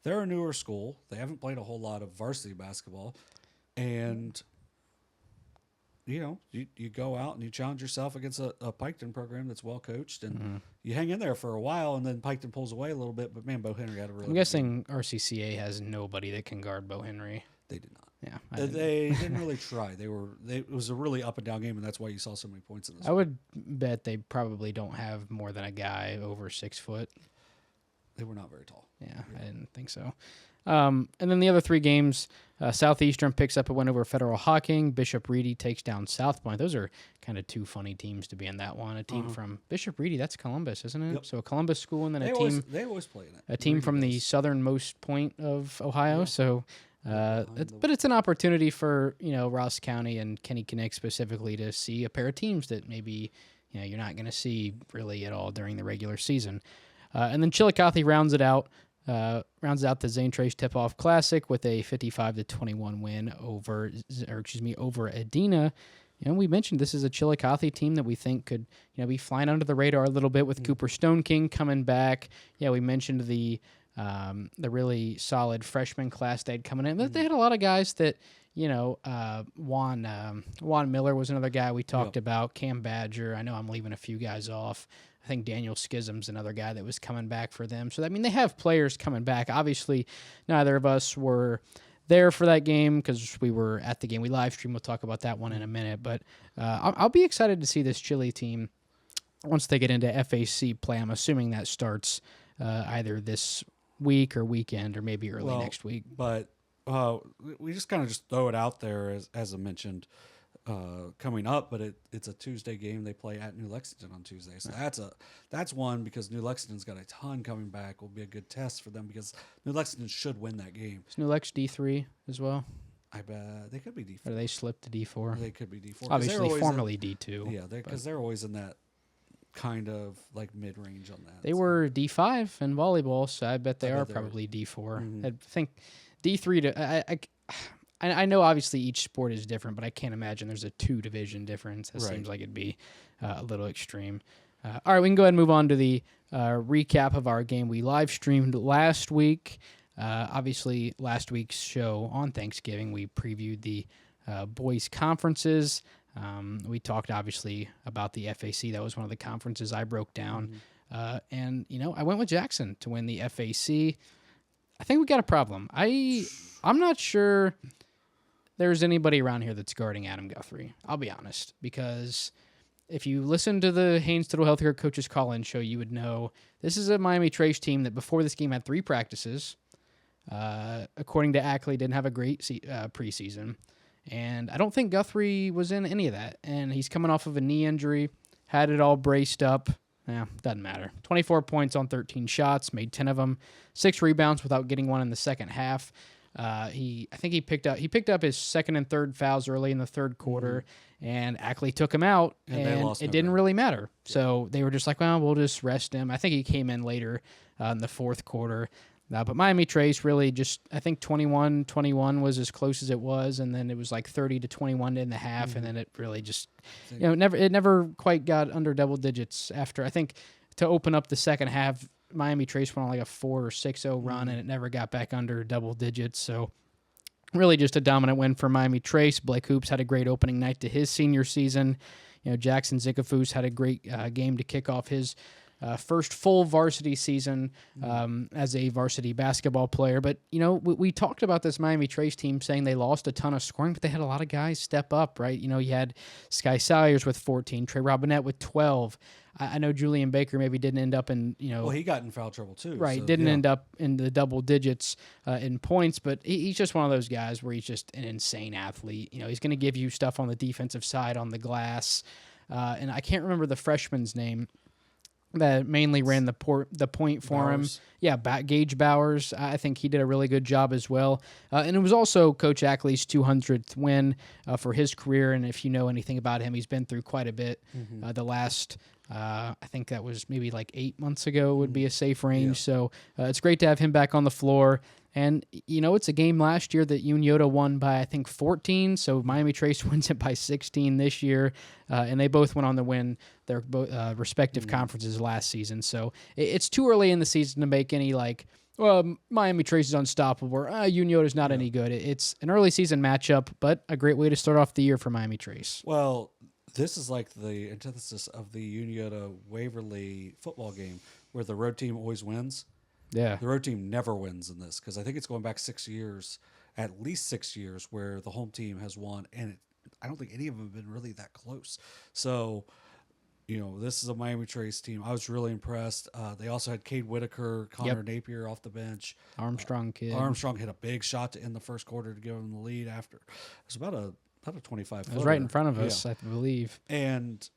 They're a newer school. They haven't played a whole lot of varsity basketball. And, you go out and you challenge yourself against a Piketon program that's well coached. And you hang in there for a while, and then Piketon pulls away a little bit. But, man, Bo Henry had a really I'm guessing RCCA has nobody that can guard Bo Henry. They did not. Yeah, they didn't really try. It was a really up and down game, and that's why you saw so many points in this. I would bet they probably don't have more than a guy over 6 foot. They were not very tall. Yeah, I didn't think so. And then the other 3 games, Southeastern picks up a win over Federal Hocking. Bishop Reedy takes down South Point. Those are kind of 2 funny teams to be in that one. A team from Bishop Reedy, that's Columbus, isn't it? Yep. So a Columbus school, and then They always play in it. A team from the southernmost point of Ohio. Yeah. So. But it's an opportunity for Ross County and Kenny Kinnick specifically to see a pair of teams that maybe you're not going to see really at all during the regular season. And then Chillicothe rounds out the Zane Trace Tipoff Classic with a 55-21 win over Adena. We mentioned this is a Chillicothe team that we think could be flying under the radar a little bit with Cooper Stone King coming back. Yeah, we mentioned the really solid freshman class they had coming in. They had a lot of guys that, Juan Miller was another guy we talked about, Cam Badger. I know I'm leaving a few guys off. I think Daniel Schism's another guy that was coming back for them. So, they have players coming back. Obviously, neither of us were there for that game because we were at the game. We live stream. We'll talk about that one in a minute. But I'll be excited to see this Chile team once they get into FAC play. I'm assuming that starts either this week or weekend or maybe early next week. But we just kind of throw it out there as I mentioned coming up, but it's a Tuesday game. They play at New Lexington on Tuesday. So that's one because New Lexington's got a ton coming back. Will be a good test for them because New Lexington should win that game. Is New Lex D3 as well? I bet they could be D4. Or they slipped to D4? They could be D4. Obviously formerly D2. Yeah, because they're always in that kind of mid-range on that. They were D5 in volleyball, so I bet they are probably D4. Mm-hmm. I think D3 to I know obviously each sport is different, but I can't imagine there's a 2-division difference. That seems like it'd be a little extreme. All right, we can go ahead and move on to the recap of our game we live streamed last week. Obviously, last week's show on Thanksgiving, we previewed the boys' conferences. We talked, obviously, about the FAC. That was one of the conferences I broke down. And, I went with Jackson to win the FAC. I think we got a problem. I'm not sure there's anybody around here that's guarding Adam Guthrie. I'll be honest, because if you listen to the Haynes Total Healthcare Coaches Call-In show, you would know this is a Miami Trace team that before this game had 3 practices. According to Ackley, didn't have a great preseason. And I don't think Guthrie was in any of that. And he's coming off of a knee injury, had it all braced up. Yeah, doesn't matter. 24 points on 13 shots, made 10 of them, 6 rebounds without getting one in the second half. I think he picked up his second and third fouls early in the third quarter, and Ackley took him out, and it didn't really matter. So they were just like, well, we'll just rest him. I think he came in later in the fourth quarter. But Miami Trace really just, I think 21-21 was as close as it was, and then it was like 30-21 in the half, and then it really just, it never quite got under double digits after. I think to open up the second half, Miami Trace went on like a 4 or 6-0 run, and it never got back under double digits. So really just a dominant win for Miami Trace. Blake Hoops had a great opening night to his senior season. Jackson Zickafoos had a great game to kick off his first full varsity season as a varsity basketball player. But, we talked about this Miami Trace team saying they lost a ton of scoring, but they had a lot of guys step up, right? You had Sky Salyers with 14, Trey Robinette with 12. I know Julian Baker maybe didn't end up in, Well, he got in foul trouble too. Right, didn't end up in the double digits in points, but he's just one of those guys where he's just an insane athlete. He's going to give you stuff on the defensive side, on the glass. And I can't remember the freshman's name that mainly ran the point for him. Yeah, Gage Bowers. I think he did a really good job as well. And it was also Coach Ackley's 200th win for his career. And if you know anything about him, he's been through quite a bit. The last, I think that was maybe like 8 months ago would be a safe range. Yeah. So it's great to have him back on the floor. And, it's a game last year that Unioto won by, I think, 14. So Miami Trace wins it by 16 this year. And they both went on to win their respective conferences last season. So it's too early in the season to make any, Miami Trace is unstoppable, or Unioto's not any good. It's an early season matchup, but a great way to start off the year for Miami Trace. Well, this is like the antithesis of the Unioto Waverly football game where the road team always wins. Yeah. The road team never wins in this because I think it's going back 6 years, at least 6 years, where the home team has won, and I don't think any of them have been really that close. So, this is a Miami Trace team. I was really impressed. They also had Cade Whitaker, Connor Napier off the bench. Armstrong kid. Armstrong hit a big shot to end the first quarter to give them the lead after. It was about a 25 footer. It was right in front of us, I believe. And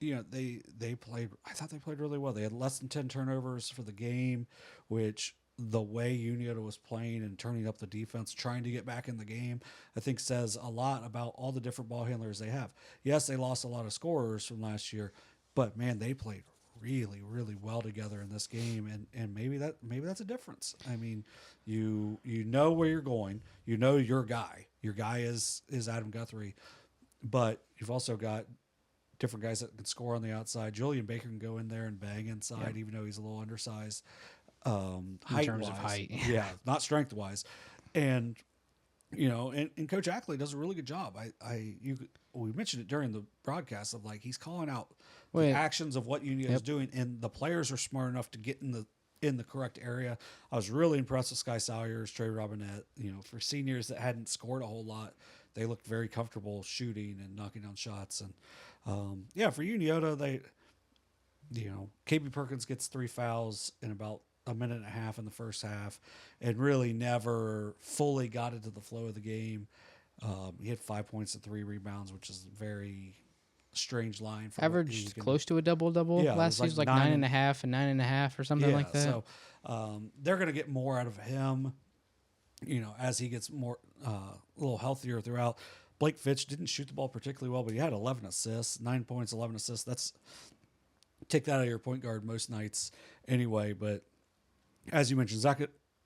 they played. I thought they played really well. They had less than 10 turnovers for the game, which the way Unioto was playing and turning up the defense, trying to get back in the game, I think says a lot about all the different ball handlers they have. Yes, they lost a lot of scorers from last year, but man, they played really, really well together in this game, and maybe that's a difference. I mean, you know where you're going, your guy. Your guy is Adam Guthrie, but you've also got different guys that can score on the outside. Julian Baker can go in there and bang inside, even though he's a little undersized. In terms of height. Yeah, not strength-wise. And, and Coach Ackley does a really good job. We mentioned it during the broadcast of he's calling out the actions of what Unioto is doing, and the players are smart enough to get in the correct area. I was really impressed with Sky Salyers, Trey Robinette. For seniors that hadn't scored a whole lot, they looked very comfortable shooting and knocking down shots. And for Unioto, they, KB Perkins gets 3 fouls in about a minute and a half in the first half, and really never fully got into the flow of the game. He had 5 points and 3 rebounds, which is a very strange line. For averaged close to a double-double last season, like 9.5 and 9.5 or something like that. So they're going to get more out of him, as he gets more a little healthier throughout. Blake Fitch didn't shoot the ball particularly well, but he had 11 assists, 9 points, 11 assists. That's take that out of your point guard most nights anyway. But as you mentioned,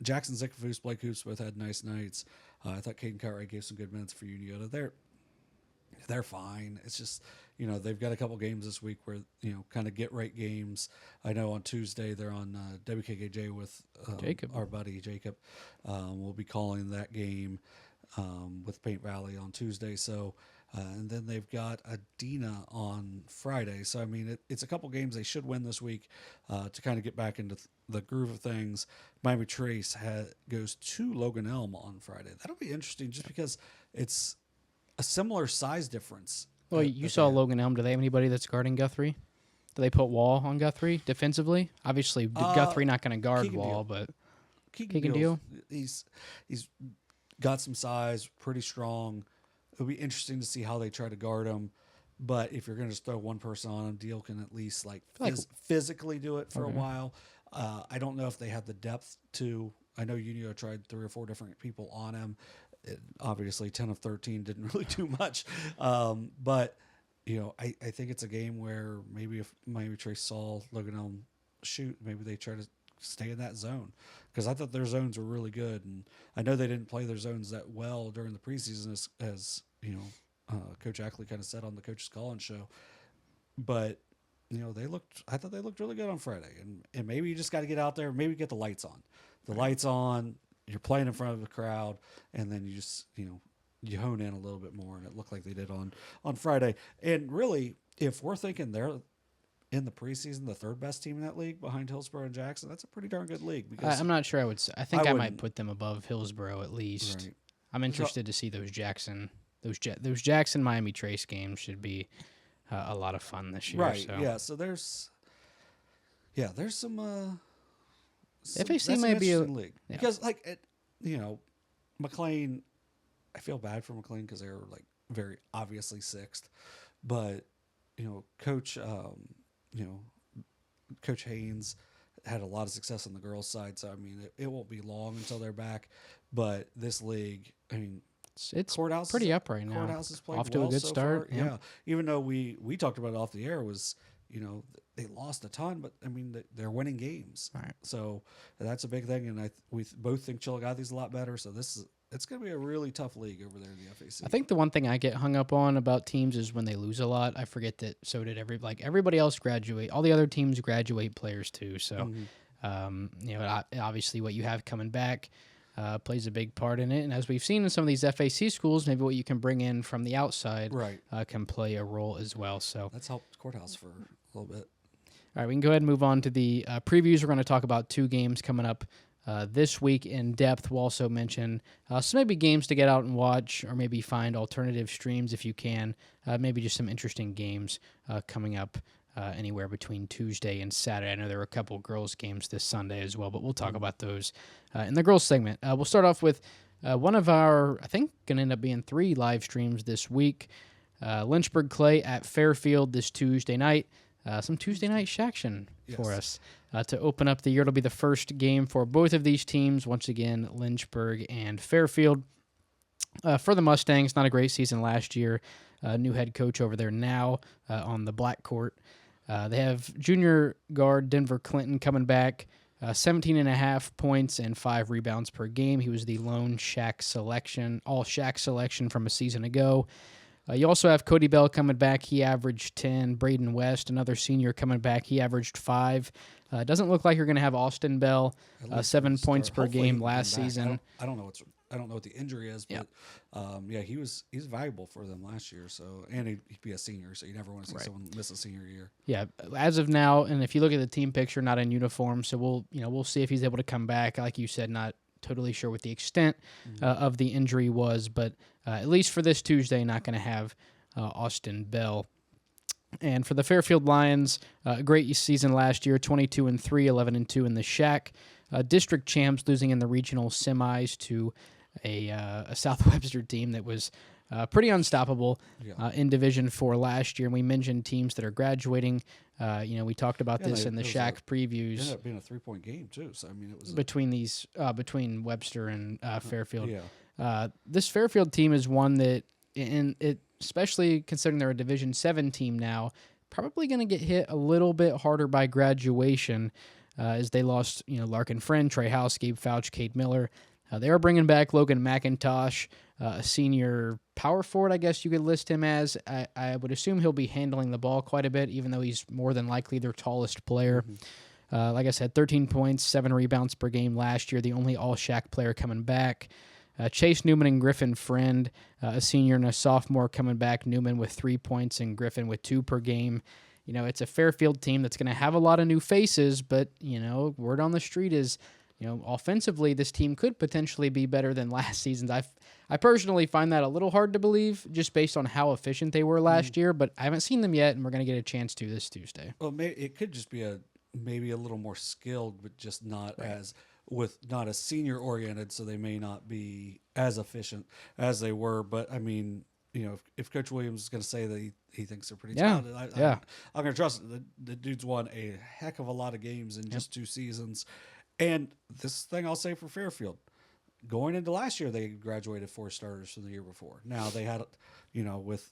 Jackson Zickafoos, Blake Hoops both had nice nights. I thought Caden Cartwright gave some good minutes for Unioto. They're fine. It's just, they've got a couple games this week where, kind of get right games. I know on Tuesday they're on WKKJ with our buddy Jacob. We'll be calling that game with Paint Valley on Tuesday. So, and then they've got Adena on Friday. So, I mean, it's a couple games they should win this week to kind of get back into the groove of things. Miami Trace goes to Logan Elm on Friday. That'll be interesting just because it's a similar size difference. Well, you saw Logan Elm. Do they have anybody that's guarding Guthrie? Do they put Wall on Guthrie defensively? Obviously, Guthrie not going to guard Wall, but Keegan Deal, he's got some size, pretty strong. It'll be interesting to see how they try to guard him. But if you're going to just throw one person on him, Deal can at least physically do it for a while. I don't know if they have the depth to. I know Unioto tried 3 or 4 different people on him. Obviously, 10 of 13 didn't really do much. But, I think it's a game where maybe if Miami Trace saw Logan Elm shoot, maybe they try to stay in that zone. Because I thought their zones were really good. And I know they didn't play their zones that well during the preseason as Coach Ackley kind of said on the Coach's Call-In show. But, I thought they looked really good on Friday. And maybe you just got to get out there, maybe get the lights on. Lights on, you're playing in front of a crowd, and then you just, you hone in a little bit more, and it looked like they did on Friday. And really, if we're thinking they're in the preseason the 3rd best team in that league behind Hillsboro and Jackson, that's a pretty darn good league. Because I'm not sure I would say. I think I might put them above Hillsboro at least. Right. I'm interested to see those Jackson Miami Trace games should be a lot of fun this year. Right. So. Yeah. So there's some FAC might be a league because McLean. I feel bad for McLean because they're very obviously 6th, but Coach Coach Haynes had a lot of success on the girls' side, so I mean it won't be long until they're back. But this league, I mean, it's pretty up right now. Courthouse has played off to a good start. Yeah, even though we talked about it off the air was. They lost a ton, but I mean they're winning games, right. So that's a big thing. And we both think Chilligathy's a lot better. So it's going to be a really tough league over there in the FAC. I think the one thing I get hung up on about teams is when they lose a lot. I forget that. So did everybody else graduate. All the other teams graduate players too. So, obviously what you have coming back plays a big part in it. And as we've seen in some of these FAC schools, maybe what you can bring in from the outside can play a role as well. So that's helped Courthouse for a little bit. All right, we can go ahead and move on to the previews. We're going to talk about 2 games coming up this week in depth. We'll also mention some maybe games to get out and watch, or maybe find alternative streams if you can. Maybe just some interesting games coming up anywhere between Tuesday and Saturday. I know there were a couple girls' games this Sunday as well, but we'll talk about those in the girls' segment. We'll start off with one of our, I think, going to end up being 3 live streams this week. Lynchburg-Clay at Fairfield this Tuesday night. Some Tuesday night shaction for us to open up the year. It'll be the first game for both of these teams. Once again, Lynchburg and Fairfield. For the Mustangs, not a great season last year. New head coach over there now on the black court. They have junior guard Denver Clinton coming back. 17.5 points and 5 rebounds per game. He was the lone Shaq selection, all Shaq selection from a season ago. You also have Cody Bell coming back. He averaged 10. Braden West, another senior, coming back. He averaged 5. It doesn't look like you're going to have Austin Bell, 7 points per game last season. I don't know what the injury is, but he's valuable for them last year. So he'd be a senior, so you never want to see someone miss a senior year. Yeah, as of now, and if you look at the team picture, not in uniform, so we'll see if he's able to come back. Like you said, not totally sure what the extent of the injury was, but at least for this Tuesday, not going to have Austin Bell. And for the Fairfield Lions, a great season last year, 22-3, 11-2 in the Shaq. District champs, losing in the regional semis to a South Webster team that was pretty unstoppable in Division 4 last year. And we mentioned teams that are graduating. We talked about this in the Shaq previews. It ended up being a 3-point game too. So I mean, it was between Webster and Fairfield. This Fairfield team is one that, especially considering they're a Division 7 team now, probably going to get hit a little bit harder by graduation, as they lost Larkin Friend, Trey House, Gabe Fouch, Kate Miller. They are bringing back Logan McIntosh, a senior power forward, I guess you could list him as. I would assume he'll be handling the ball quite a bit, even though he's more than likely their tallest player. Like I said, 13 points, 7 rebounds per game last year, the only all-Shaq player coming back. Chase Newman and Griffin Friend, a senior and a sophomore, coming back. Newman with 3 points and Griffin with 2 per game. It's a Fairfield team that's going to have a lot of new faces, but, word on the street is, offensively, this team could potentially be better than last season's. I I personally find that a little hard to believe just based on how efficient they were last year, but I haven't seen them yet, and we're going to get a chance to this Tuesday. Well, it could just be maybe a little more skilled, but just not as senior oriented, so they may not be as efficient as they were. But I mean, if Coach Williams is going to say that he thinks they're pretty talented, I'm going to trust it. The dude's won a heck of a lot of games in just 2 seasons. And this thing I'll say for Fairfield, going into last year, they graduated 4 starters from the year before. Now they had, with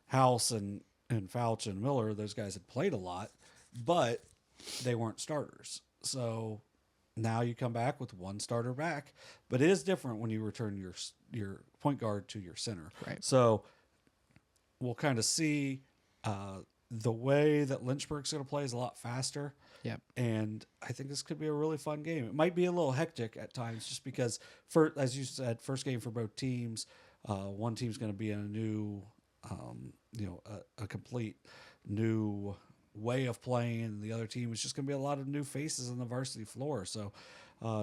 House and Fouch and Miller, those guys had played a lot, but they weren't starters. So now you come back with 1 starter back, but it is different when you return your point guard to your center. Right. So we'll kind of see the way that Lynchburg's going to play is a lot faster. Yep. And I think this could be a really fun game. It might be a little hectic at times just because, as you said, first game for both teams. One team's going to be in a new, a complete new way of playing, and the other team is just going to be a lot of new faces on the varsity floor. So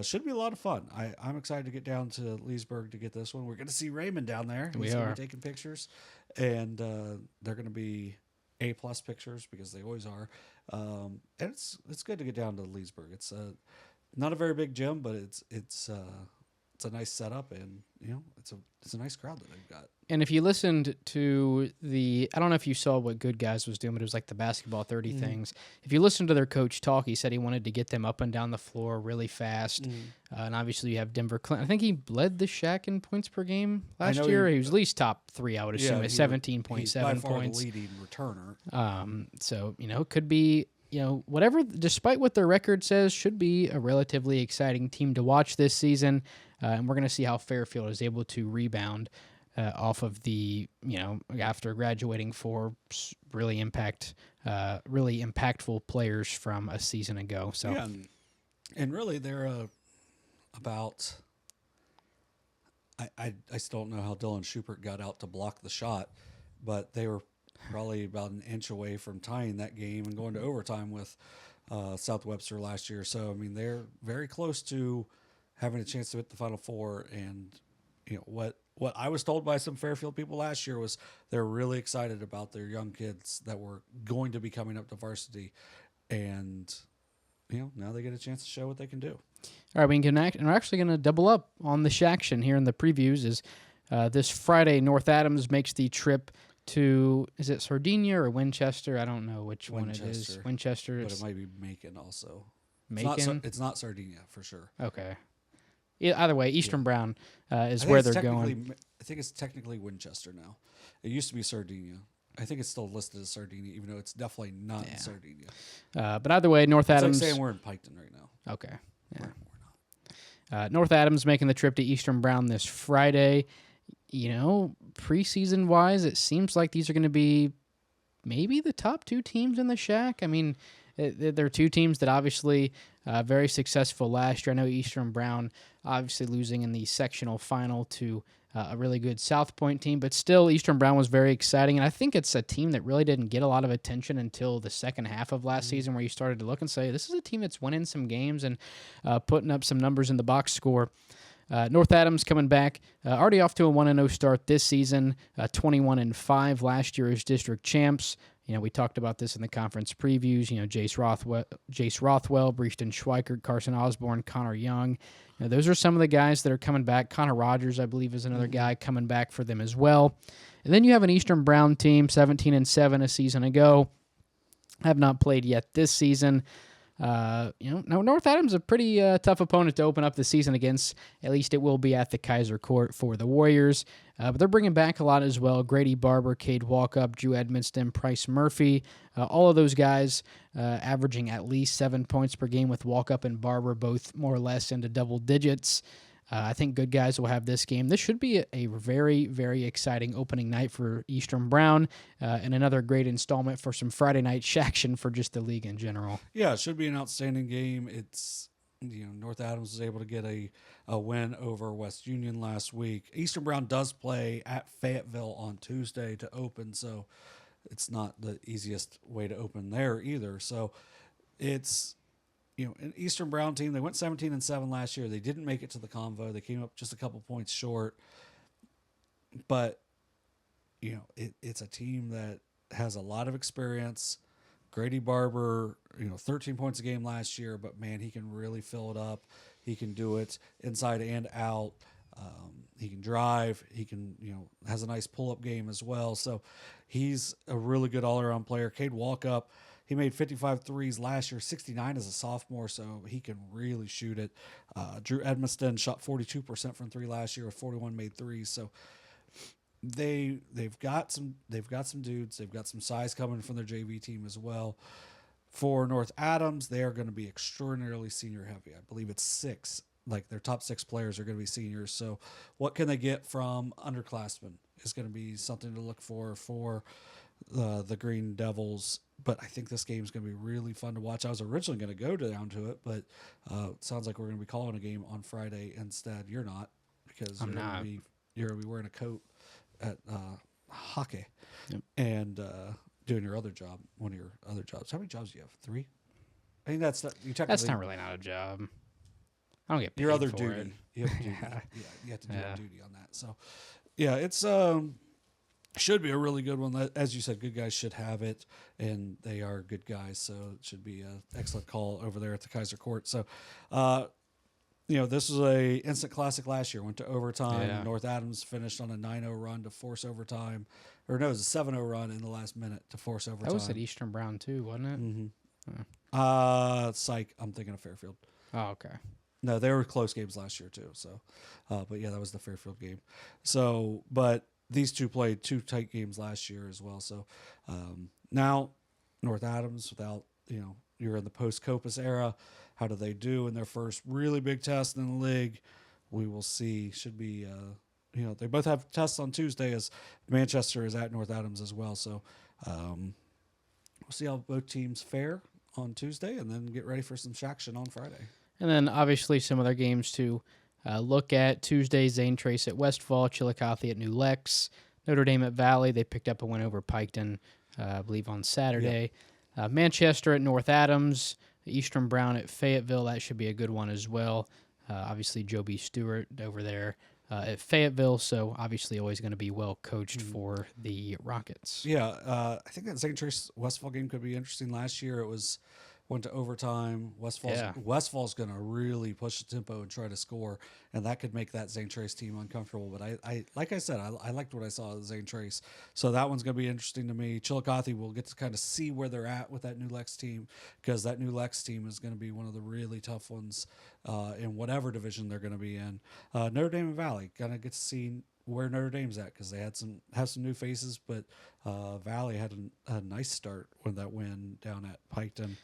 should be a lot of fun. I'm excited to get down to Leesburg to get this one. We're going to see Raymond down there. He's going to be taking pictures, and they're going to be A+ pictures because they always are. And it's good to get down to Leesburg. It's not a very big gym, but it's a nice setup, and it's a nice crowd that they've got. And if you listened to I don't know if you saw what Good Guys was doing, but it was like the basketball 30 things. If you listened to their coach talk, he said he wanted to get them up and down the floor really fast. And obviously you have Denver Clinton. I think he led the Shack in points per game last year. He was at least top 3, I would assume, at 17.7 points. By far the leading returner. So, could be, whatever, despite what their record says, should be a relatively exciting team to watch this season. And we're going to see how Fairfield is able to rebound off of the, after graduating 4 really impactful players from a season ago. So, yeah, and really they're about. I still don't know how Dylan Schubert got out to block the shot, but they were probably about an inch away from tying that game and going to overtime with South Webster last year. So I mean, they're very close to having a chance to hit the Final Four. And what I was told by some Fairfield people last year was they're really excited about their young kids that were going to be coming up to varsity, and now they get a chance to show what they can do. All right, we're actually going to double up on the Shaction here in the previews. Is this Friday, North Adams makes the trip to, is it Sardinia or Winchester? I don't know which one it is. Winchester. But it might be Macon also. Macon? It's not Sardinia for sure. Okay. Either way, Eastern Brown is where they're going. I think it's technically Winchester now. It used to be Sardinia. I think it's still listed as Sardinia, even though it's definitely not in Sardinia. But either way, North Adams. It's like saying we're in Piketon right now. Okay. Yeah. We're not. North Adams making the trip to Eastern Brown this Friday. Preseason wise, it seems like these are going to be maybe the top 2 teams in the Shack. I mean, they're 2 teams that obviously very successful last year. I know Eastern Brown obviously losing in the sectional final to a really good South Point team, but still Eastern Brown was very exciting. And I think it's a team that really didn't get a lot of attention until the second half of last season, where you started to look and say, this is a team that's winning some games and putting up some numbers in the box score. North Adams coming back, already off to a 1-0 start this season, 21-5 last year as district champs. We talked about this in the conference previews. Jace Rothwell, Breeston Schweikert, Carson Osborne, Connor Young. Those are some of the guys that are coming back. Connor Rogers, I believe, is another guy coming back for them as well. And then you have an Eastern Brown team, 17-7 a season ago. Have not played yet this season. North Adams is a pretty tough opponent to open up the season against. At least it will be at the Kaiser Court for the Warriors. But they're bringing back a lot as well. Grady Barber, Cade Walkup, Drew Edmonston, Price Murphy. All of those guys averaging at least 7 points per game, with Walkup and Barber both more or less into double digits. I think Good Guys will have this game. This should be a very, very exciting opening night for Eastern Brown, and another great installment for some Friday night shaction for just the league in general. Yeah, it should be an outstanding game. It's North Adams was able to get a win over West Union last week. Eastern Brown does play at Fayetteville on Tuesday to open, so it's not the easiest way to open there either. So it's an Eastern Brown team. They went 17-7 last year. They didn't make it to the convo. They came up just a couple points short. but it's a team that has a lot of experience. Grady Barber, 13 points a game last year, but man, he can really fill it up. He can do it inside and out. He can drive. He can, has a nice pull-up game as well. So he's a really good all-around player. Cade Walkup, he made 55 threes last year, 69 as a sophomore, so he can really shoot it. Drew Edmiston shot 42% from three last year with 41 made threes. So they've got some dudes. They've got some size coming from their JV team as well. For North Adams, they are going to be extraordinarily senior heavy. I believe it's 6. Like their top 6 players are going to be seniors. So what can they get from underclassmen is going to be something to look for the Green Devils. But I think this game is going to be really fun to watch. I was originally going to go down to it, but it sounds like we're going to be calling a game on Friday instead. You're not, because you're going to be wearing a coat at hockey. Yep. And doing your other job, one of your other jobs. How many jobs do you have? 3? I think that's not really not a job. I don't get paid your other for duty. it. You have to do, you have to do a duty on that. So, yeah, it's should be a really good one. As you said, good guys should have it, and they are good guys, so it should be an excellent call over there at the Kaiser Court. So, this was a instant classic last year. Went to overtime. Yeah. North Adams finished on a 9-0 run to force overtime. Or no, it was a 7-0 run in the last minute to force overtime. That was at Eastern Brown too, wasn't it? Mm-hmm. Psych. I'm thinking of Fairfield. Oh, okay. No, they were close games last year too. So, but yeah, that was the Fairfield game. So, but these two played 2 tight games last year as well. So now North Adams, without you're in the post-Copus era. How do they do in their first really big test in the league? We will see. Should be they both have tests on Tuesday, as Manchester is at North Adams as well. So we'll see how both teams fare on Tuesday, and then get ready for some action on Friday. And then obviously some other games to look at. Tuesday, Zane Trace at Westfall, Chillicothe at New Lex, Notre Dame at Valley. They picked up a win over Piketon, I believe, on Saturday. Yeah. Manchester at North Adams, Eastern Brown at Fayetteville. That should be a good one as well. Obviously, Joe B. Stewart over there at Fayetteville, so obviously always going to be well coached for the Rockets. Yeah, I think that St. Trace Westfall game could be interesting. Last year it went to overtime. Westfall's going to really push the tempo and try to score, and that could make that St. Trace team uncomfortable. But I like I said, I liked what I saw of St. Trace, so that one's going to be interesting to me. Chillicothe will get to kind of see where they're at with that New Lex team, because that New Lex team is going to be one of the really tough ones in whatever division they're going to be in. Notre Dame and Valley kind of get to see where Notre Dame's at, because they have some new faces, but Valley had a nice start with that win down at Piketon.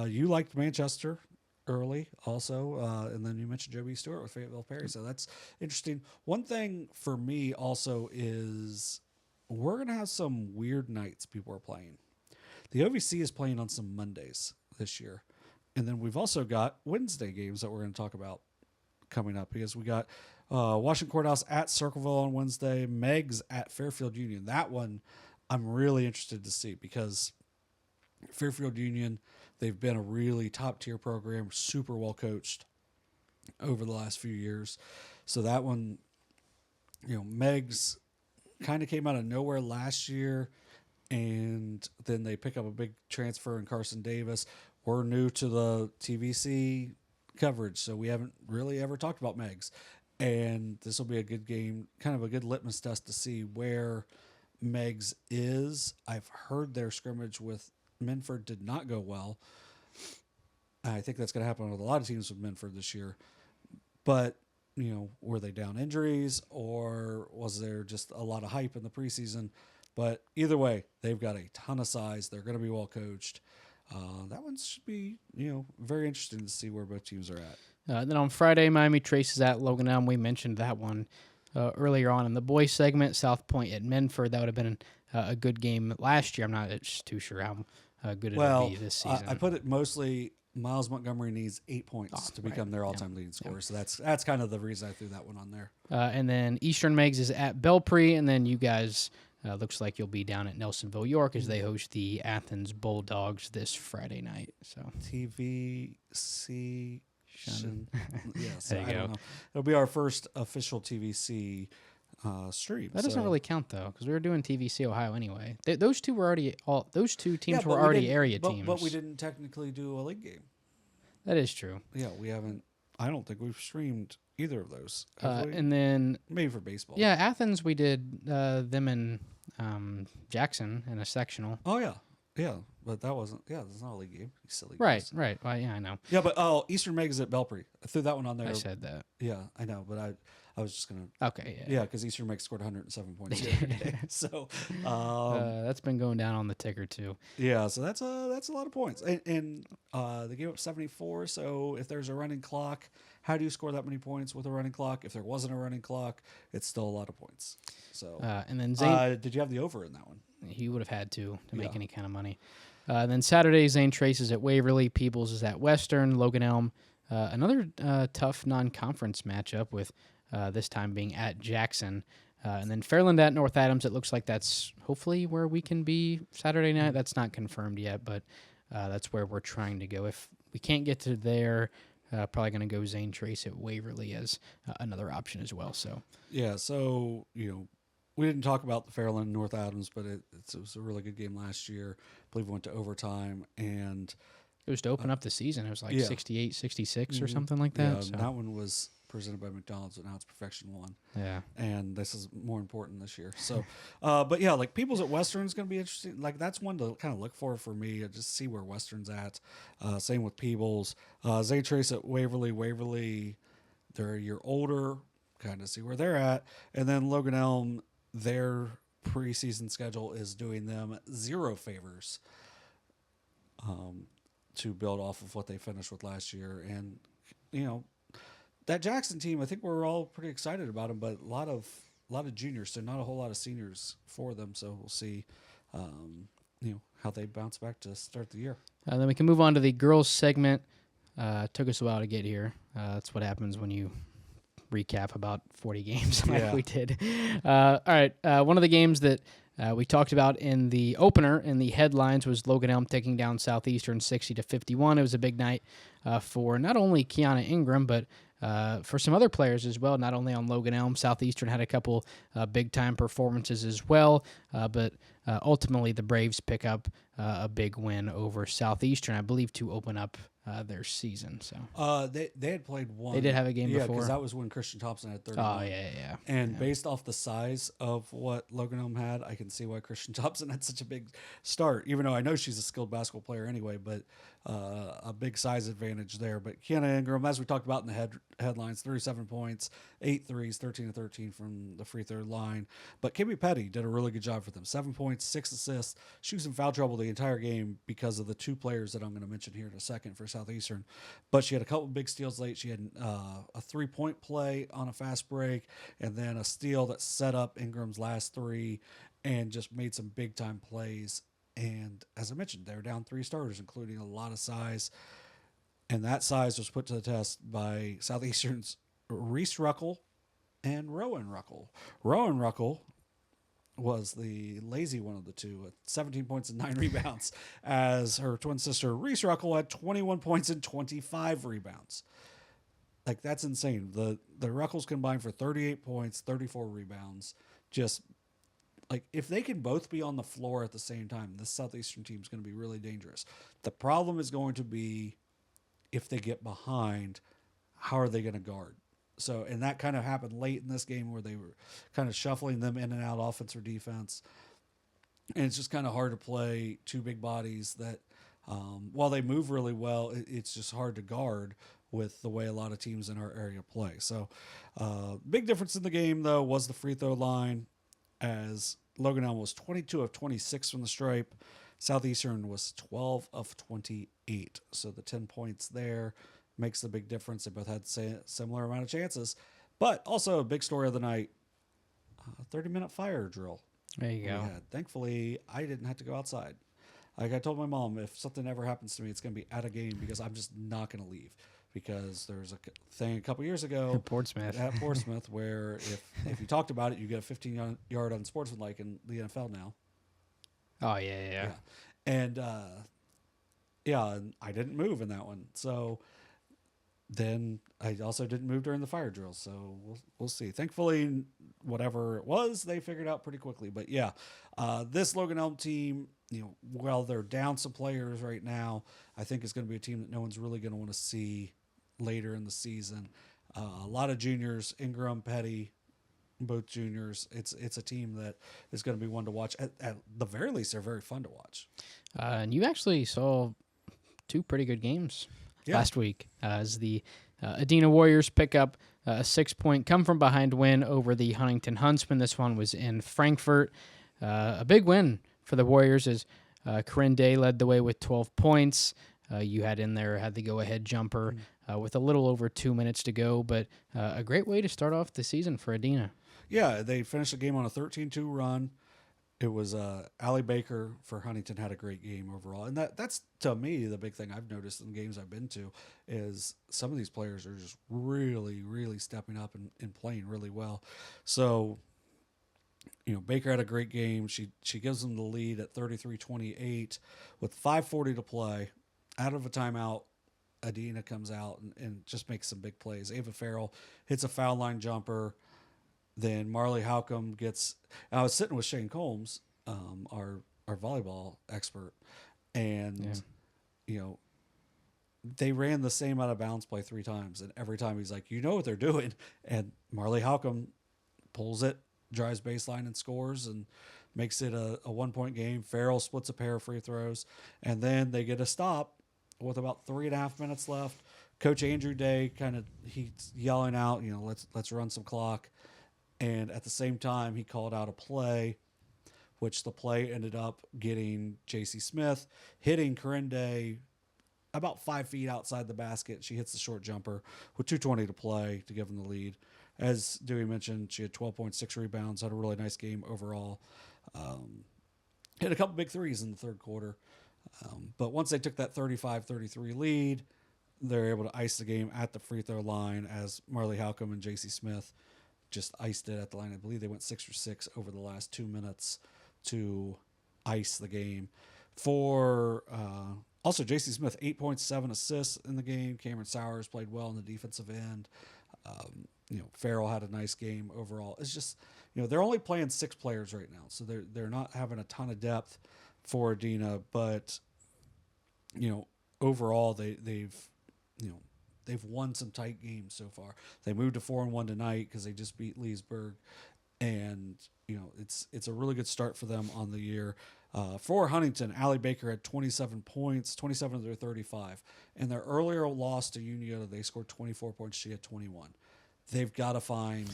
You liked Manchester early also, and then you mentioned Joe B. Stewart with Fayetteville Perry, so that's interesting. One thing for me also is we're going to have some weird nights people are playing. The OVC is playing on some Mondays this year, and then we've also got Wednesday games that we're going to talk about coming up, because we got Washington Courthouse at Circleville on Wednesday, Meg's at Fairfield Union. That one I'm really interested to see, because Fairfield Union, they've been a really top-tier program, super well coached over the last few years. So that one, Meg's kind of came out of nowhere last year, and then they pick up a big transfer in Carson Davis. We're new to the TVC coverage, so we haven't really ever talked about Meg's. And this will be a good game, kind of a good litmus test to see where Meg's is. I've heard their scrimmage with Minford did not go well. I think that's going to happen with a lot of teams with Minford this year. But, were they down injuries, or was there just a lot of hype in the preseason? But either way, they've got a ton of size. They're going to be well coached. That one should be, very interesting to see where both teams are at. Then on Friday, Miami Traces at Logan Elm. We mentioned that one earlier on in the boys segment. South Point at Minford. That would have been a good game last year. I'm not too sure how good it'll be this season. I put it mostly Miles Montgomery needs 8 points to become their all-time leading scorer. So that's kind of the reason I threw that one on there. And then Eastern Megs is at Belpre, and then you guys looks like you'll be down at Nelsonville, York, as they host the Athens Bulldogs this Friday night. So TVC. Yes, there you go. don't know. It'll be our first official TVC stream. That doesn't really count though, because we were doing TVC Ohio anyway. Those two were already those two teams but were we already didn't- area but, teams. But we didn't technically do a league game. That is true. Yeah, we haven't. I don't think we've streamed either of those. Have we? And then Maybe for baseball. yeah, Athens we did them in Jackson in a sectional. Oh yeah, yeah. But that wasn't. Yeah, that's not a league game. You silly. Right, goose. right. Well, yeah, I know. Yeah, but Eastern Megas at Belpre. I threw that one on there. I said that. Yeah, I know, but I was just gonna. Okay, yeah. Yeah, because Eastern Meg scored 107 points the other day. So That's been going down on the ticker too. yeah, so that's a lot of points, and they gave up 74. So if there's a running clock, how do you score that many points with a running clock? If there wasn't a running clock, it's still a lot of points. So And then Zane, did you have the over in that one? he would have had to make Yeah. any kind of money. Then Saturday, Zane Traces at Waverly, Peebles is at Western, Logan Elm. Another tough non-conference matchup with this time being at Jackson. And then Fairland at North Adams. It looks like that's hopefully where we can be Saturday night. That's not confirmed yet, but that's where we're trying to go. If we can't get to there, probably going to go Zane Trace at Waverly as another option as well. So Yeah, so we didn't talk about the Fairland North Adams, but it was a really good game last year. I believe it went to overtime, and it was to open up the season. It was like yeah. 68, 66 or Mhm. something like that. Yeah, so. that one was presented by McDonald's, but now it's Perfection 1. Yeah. And this is more important this year. So, but yeah, like People's at Western is going to be interesting. Like that's one to kind of look for me, just see where Western's at. Same with Peebles. Zay Trace at Waverly. Waverly, they're a year older, kind of see where they're at. And then Logan Elm, their preseason schedule is doing them 0 favors to build off of what they finished with last year. And, that Jackson team, I think we're all pretty excited about them, but a lot of juniors, so not a whole lot of seniors for them. So we'll see, how they bounce back to start the year. Then we can move on to the girls segment. Took us a while to get here. That's what happens when you recap about 40 games like we did. All right. One of the games that we talked about in the opener in the headlines was Logan Elm taking down Southeastern 60-51. It was a big night for not only Kiannah Ingram, but for some other players as well, not only on Logan Elm. Southeastern had a couple big-time performances as well, but ultimately the Braves pick up a big win over Southeastern, I believe, to open up their season. So They had played one. They did have a game before. because that was when Christian Thompson had 30. Oh, yeah. And based off the size of what Logan Elm had, I can see why Christian Thompson had such a big start, even though I know she's a skilled basketball player anyway, but a big size advantage there. But Kiannah Ingram, as we talked about in the headlines, 37 points, 8 threes, 13 of 13 from the free throw line. But Kimmy Petty did a really good job for them. 7 points, 6 assists. She was in foul trouble the entire game because of the 2 players that I'm going to mention here in a second for Southeastern. But she had a couple big steals late. She had a 3-point play on a fast break, and then a steal that set up Ingram's last 3 and just made some big time plays. And as I mentioned, they were down 3 starters, including a lot of size. And that size was put to the test by Southeastern's Reese Ruckle and Rowan Ruckle. Rowan Ruckle was the lazy one of the two at 17 points and 9 rebounds, as her twin sister Reese Ruckle had 21 points and 25 rebounds. Like, that's insane. The Ruckles combined for 38 points, 34 rebounds. Just like, if they can both be on the floor at the same time, this Southeastern team is going to be really dangerous. The problem is going to be if they get behind, how are they going to guard? So, and that kind of happened late in this game where they were kind of shuffling them in and out, offense or defense. And it's just kind of hard to play 2 big bodies that, while they move really well, it's just hard to guard with the way a lot of teams in our area play. So, big difference in the game, though, was the free throw line, as Logan Elm was 22 of 26 from the stripe. Southeastern was 12 of 28. So the 10 points there makes the big difference. They both had similar amount of chances. But also a big story of the night, 30-minute fire drill. There you go. Thankfully, I didn't have to go outside. Like I told my mom, if something ever happens to me, it's going to be at a game because I'm just not going to leave. Because there was a thing a couple years ago At Portsmouth where if you talked about it, you get a 15-yard unsportsmanlike in the NFL now. Oh, yeah. And, and I didn't move in that one. So then I also didn't move during the fire drill, so we'll see. Thankfully, whatever it was, they figured out pretty quickly. But yeah, this Logan Elm team, while they're down some players right now, I think is going to be a team that no one's really going to want to see later in the season. A lot of juniors, Ingram, Petty, both juniors. It's a team that is going to be one to watch. At the very least, they're very fun to watch. And you actually saw 2 pretty good games last week as the Adena Warriors pick up a 6-point come-from-behind win over the Huntington Huntsmen. This one was in Frankfurt. A big win for the Warriors as Corinne Day led the way with 12 points. You had the go-ahead jumper with a little over 2 minutes to go, but a great way to start off the season for Adena. Yeah, they finished the game on a 13-2 run. It was Allie Baker for Huntington had a great game overall. And that's, to me, the big thing I've noticed in games I've been to is some of these players are just really, really stepping up and playing really well. So, Baker had a great game. She gives them the lead at 33-28 with 5:40 to play. Out of a timeout, Adena comes out and just makes some big plays. Ava Farrell hits a foul line jumper. Then Marley Hocking gets. I was sitting with Shane Combs, our volleyball expert, and they ran the same out of bounds play 3 times, and every time he's like, what they're doing, and Marley Hocking pulls it, drives baseline and scores, and makes it a 1-point game. Farrell splits a pair of free throws, and then they get a stop with about 3.5 minutes left. Coach Andrew Day he's yelling out, let's run some clock. And at the same time, he called out a play, which the play ended up getting J.C. Smith, hitting Corinne Day about 5 feet outside the basket. She hits the short jumper with 2:20 to play to give them the lead. As Dewey mentioned, she had 12.6 rebounds, had a really nice game overall. Hit a couple big threes in the third quarter. But once they took that 35-33 lead, they're able to ice the game at the free throw line as Marley Hocking and J.C. Smith just iced it at the line. I believe they went 6 for 6 over the last 2 minutes to ice the game. For also J.C. Smith, 8.7 assists in the game. Cameron Sowers played well in the defensive end. Farrell had a nice game overall. It's just, they're only playing 6 players right now, so they're not having a ton of depth for Adena, but overall they've won some tight games so far. They moved to 4-1 tonight because they just beat Leesburg, and it's a really good start for them on the year. For Huntington, Allie Baker had 27 points, 27 of their 35. In their earlier loss to Unioto, they scored 24 points. She had 21. They've got to find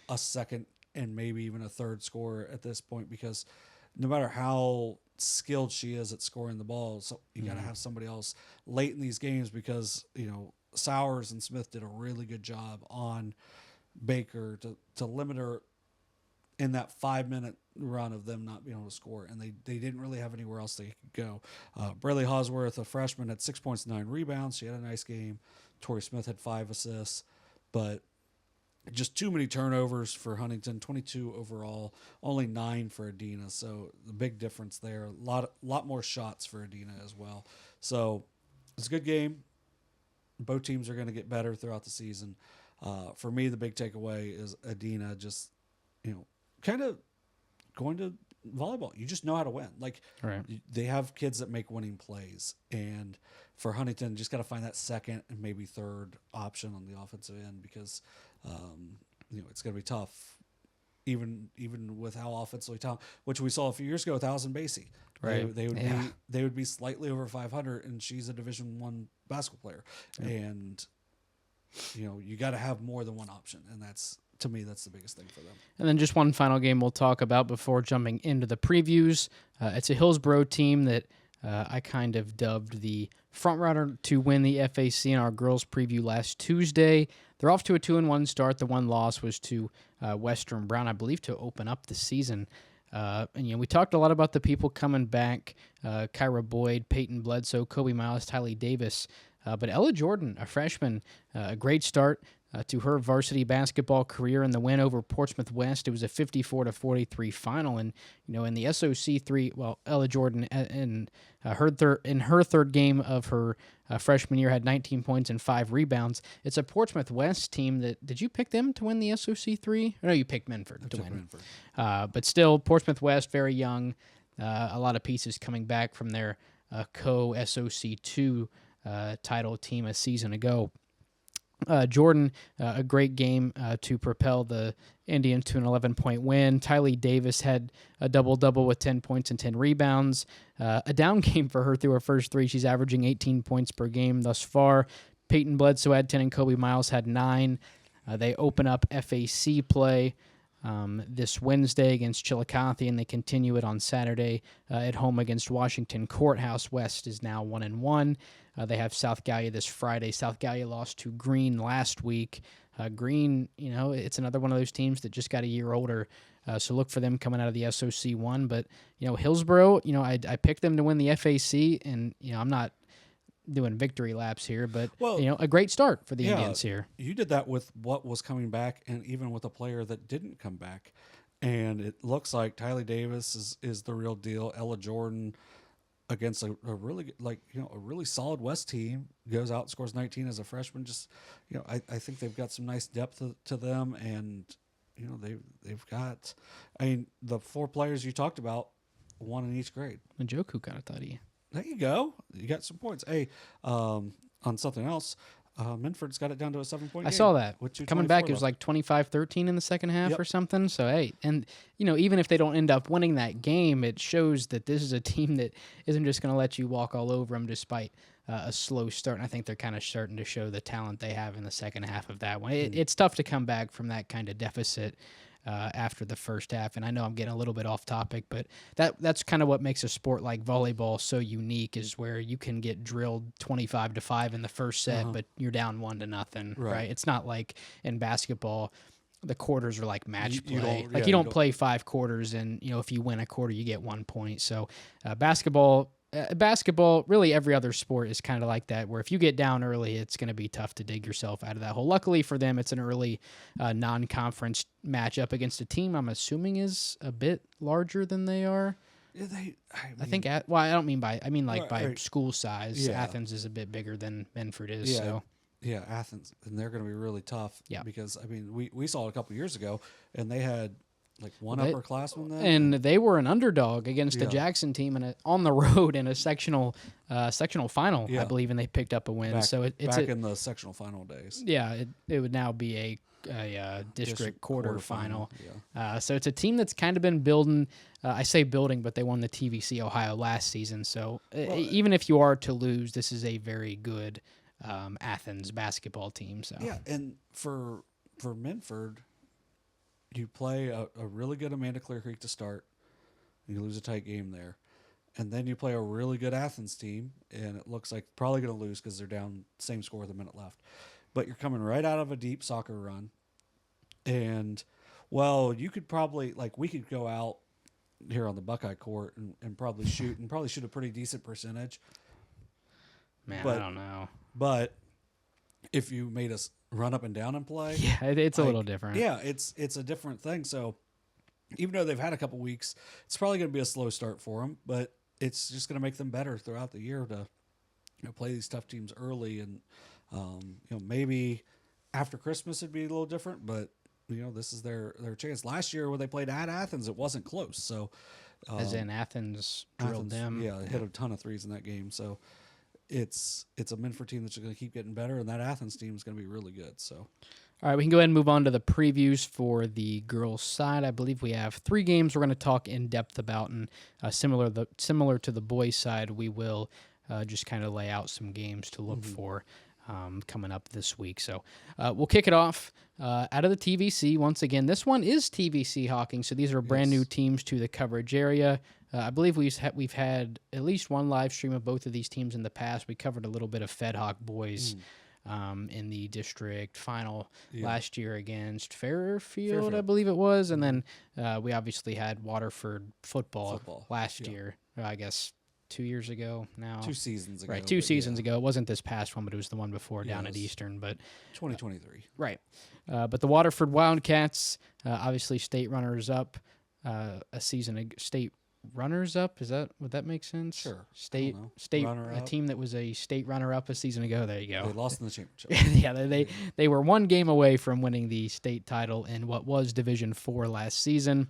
a second and maybe even a third scorer at this point, because no matter how skilled she is at scoring the ball, so you got to have somebody else late in these games, because Sowers and Smith did a really good job on Baker to limit her in that 5-minute run of them not being able to score, and they didn't really have anywhere else they could go. Braley Hosworth, a freshman, had 6 points, 9 rebounds. She had a nice game. Tori Smith had 5 assists, but just too many turnovers for Huntington, 22 overall, only 9 for Adena. So the big difference there. A lot more shots for Adena as well. So it's a good game. Both teams are going to get better throughout the season. For me, the big takeaway is Adena just, kind of going to volleyball. You just know how to win. They have kids that make winning plays. And for Huntington, just got to find that second and maybe third option on the offensive end, because it's going to be tough, even with how offensively talented, which we saw a few years ago with Allison Basie. Right. They would be slightly over 500, and she's a Division I basketball player. Yeah. And you got to have more than one option, and to me, that's the biggest thing for them. And then just one final game we'll talk about before jumping into the previews. It's a Hillsboro team that I kind of dubbed the frontrunner to win the FAC in our girls preview last Tuesday. They're off to a 2-1 start. The one loss was to Western Brown, I believe, to open up the season. And we talked a lot about the people coming back: Kyra Boyd, Peyton Bledsoe, Kobe Miles, Tylee Davis. But Ella Jordan, a freshman, a great start. to her varsity basketball career in the win over Portsmouth West. It was a 54-43 final, and in the SOC 3, Ella Jordan in her third game of her freshman year had 19 points and 5 rebounds. It's a Portsmouth West team that did you pick them to win the SOC 3? No, you picked Minford to win. But still, Portsmouth West very young. A lot of pieces coming back from their co-SOC 2 title team a season ago. Jordan, a great game to propel the Indians to an 11-point win. Tylee Davis had a double-double with 10 points and 10 rebounds. A down game for her through her first 3. She's averaging 18 points per game thus far. Peyton Bledsoe had 10 and Kobe Miles had 9. They open up FAC play this Wednesday against Chillicothe, and they continue it on Saturday at home against Washington Courthouse. West is now 1-1. They have South Gallia this Friday. South Gallia lost to Green last week. Green, it's another one of those teams that just got a year older, so look for them coming out of the SOC 1. But, Hillsboro, I picked them to win the FAC, and, I'm not doing victory laps here, but, a great start for the Indians here. You did that with what was coming back and even with a player that didn't come back. And it looks like Tylee Davis is the real deal. Ella Jordan against a really a really solid West team goes out and scores 19 as a freshman. Just I think they've got some nice depth to them, and they've got the 4 players you talked about, 1 in each grade. Njoku got a tutty. There you go. You got some points. Hey, on something else, Minford's got it down to a 7-point game. I saw that. Coming back, it was like 25-13 in the second half or something. So, hey, and, even if they don't end up winning that game, it shows that this is a team that isn't just going to let you walk all over them despite a slow start. And I think they're kind of starting to show the talent they have in the second half of that one. It's tough to come back from that kind of deficit after the first half. And I know I'm getting a little bit off topic, but that's kind of what makes a sport like volleyball so unique, is where you can get drilled 25-5 in the first set, but you're down 1-0, right? It's not like in basketball, the quarters are like match play. You don't play 5 quarters, and if you win a quarter, you get 1 point. So basketball, really every other sport is kind of like that, where if you get down early, it's going to be tough to dig yourself out of that hole. Luckily for them, it's an early non-conference matchup against a team I'm assuming is a bit larger than they are. Yeah, I think. I don't mean by. I mean by school size. Yeah. Athens is a bit bigger than Minford is. Yeah. So. Yeah, Athens, and they're going to be really tough. Yeah. Because we saw it a couple years ago, and they had one upperclassman then, and they were an underdog against a Jackson team on the road in a sectional final, I believe, and they picked up a win. It's in the sectional final days. Yeah, it would now be a district quarterfinal. Yeah. So it's a team that's kind of been building. I say building, but they won the TVC Ohio last season. So even if you are to lose, this is a very good Athens basketball team. So yeah, and for Minford, you play a really good Amanda-Clearcreek to start, and you lose a tight game there. And then you play a really good Athens team, and it looks like probably going to lose because they're down same score with a minute left. But you're coming right out of a deep soccer run. And, you could probably, we could go out here on the Buckeye court and probably shoot a pretty decent percentage. Man, I don't know. But if you made us run up and down and play, it's a little different. Yeah, it's a different thing. So even though they've had a couple weeks, it's probably going to be a slow start for them, but it's just going to make them better throughout the year to play these tough teams early. And maybe after Christmas it'd be a little different, but this is their chance. Last year when they played at Athens, it wasn't close. So as in Athens drilled them. Yeah, hit a ton of threes in that game. So it's a Minford team that's going to keep getting better, and that Athens team is going to be really good. So, all right, we can go ahead and move on to the previews for the girls' side. I believe we have 3 games we're going to talk in depth about, and similar to the boys' side, we will just kind of lay out some games to look for coming up this week. So we'll kick it off out of the TVC. Once again, this one is TVC Hocking, so these are brand new teams to the coverage area. I believe we've had at least one live stream of both of these teams in the past. We covered a little bit of Fed Hawk boys in the district final last year against Fairfield, I believe it was. And then we obviously had Waterford football last year. I guess 2 years ago now. 2 seasons ago. Right, 2 seasons ago. It wasn't this past one, but it was the one before down at Yes. Eastern. But 2023. right. But the Waterford Wildcats, obviously state runners-up, state runners-up. Would that make sense? Sure. State Runner-up. a team that was a state runner-up a season ago. There you go. They lost in the championship. Yeah, they were one game away from winning the state title in what was Division IV last season.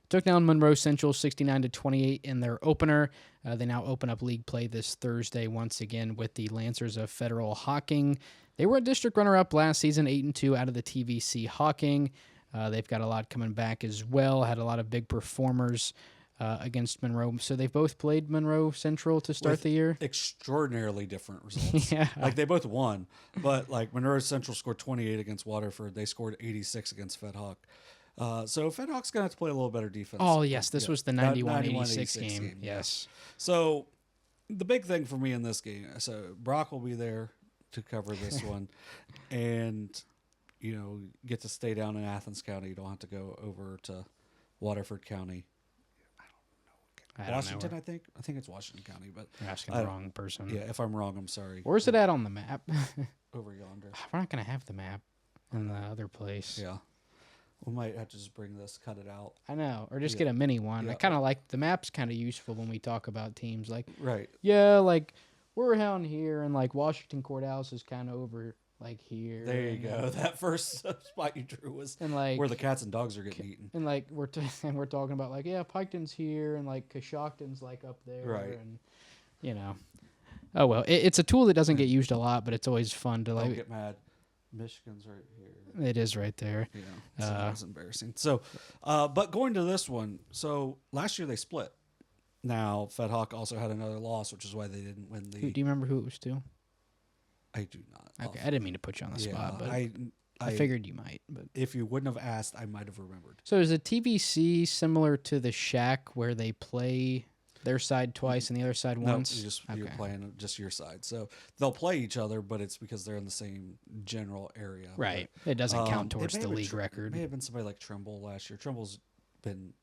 Took down Monroe Central 69-28 in their opener. They now open up league play this Thursday once again with the Lancers of Federal Hocking. They were a district runner-up last season, 8-2 out of the TVC Hocking. They've got a lot coming back as well. Had a lot of big performers against Monroe. So they've both played Monroe Central to start With the year. Extraordinarily different results. Yeah. Like they both won, but like Monroe Central scored 28 against Waterford. They scored 86 against Fed Hoc. So Fed Hoc's going to have to play a little better defense. Oh, yes. This was the 91-86 91-86 game. Yes. So the big thing for me in this game, so Brock will be there to cover this one and, get to stay down in Athens County. You don't have to go over to Waterford County. I don't know Washington, where- I think it's Washington County, but You're asking the wrong person. yeah, if I'm wrong, I'm sorry. Where's it at on the map? Over yonder. We're not going to have the map in the other place. Yeah. We might have to just bring this, cut it out. I know. Or just Yeah. get a mini one. I Yeah. kind of like the map's kind of useful when we talk about teams. Like, Right. yeah, like we're down here and like Washington Courthouse is kind of over like here. There you and, go. That first spot you drew was And like where the cats and dogs are getting eaten. and like we're talking about like Piketon's here and like Coshocton's like up there. Right. And oh well, it's a tool that doesn't get used a lot, but it's always fun to Don't like. get mad. Michigan's right here. It is right there. So that's embarrassing. So, but going to this one, so last year they split. Now, Fed Hoc also had another loss, which is why they didn't win the. Do you remember who it was to? I do not. Okay, I didn't mean to put you on the spot, but I figured you might. But if you wouldn't have asked, I might have remembered. so is a TVC similar to the Shack where they play their side twice and the other side No, once? you're playing just your side. So they'll play each other, but it's because they're in the same general area. Right. It doesn't count It towards may the have been league It record. may have been somebody like Trimble last year. Trimble's been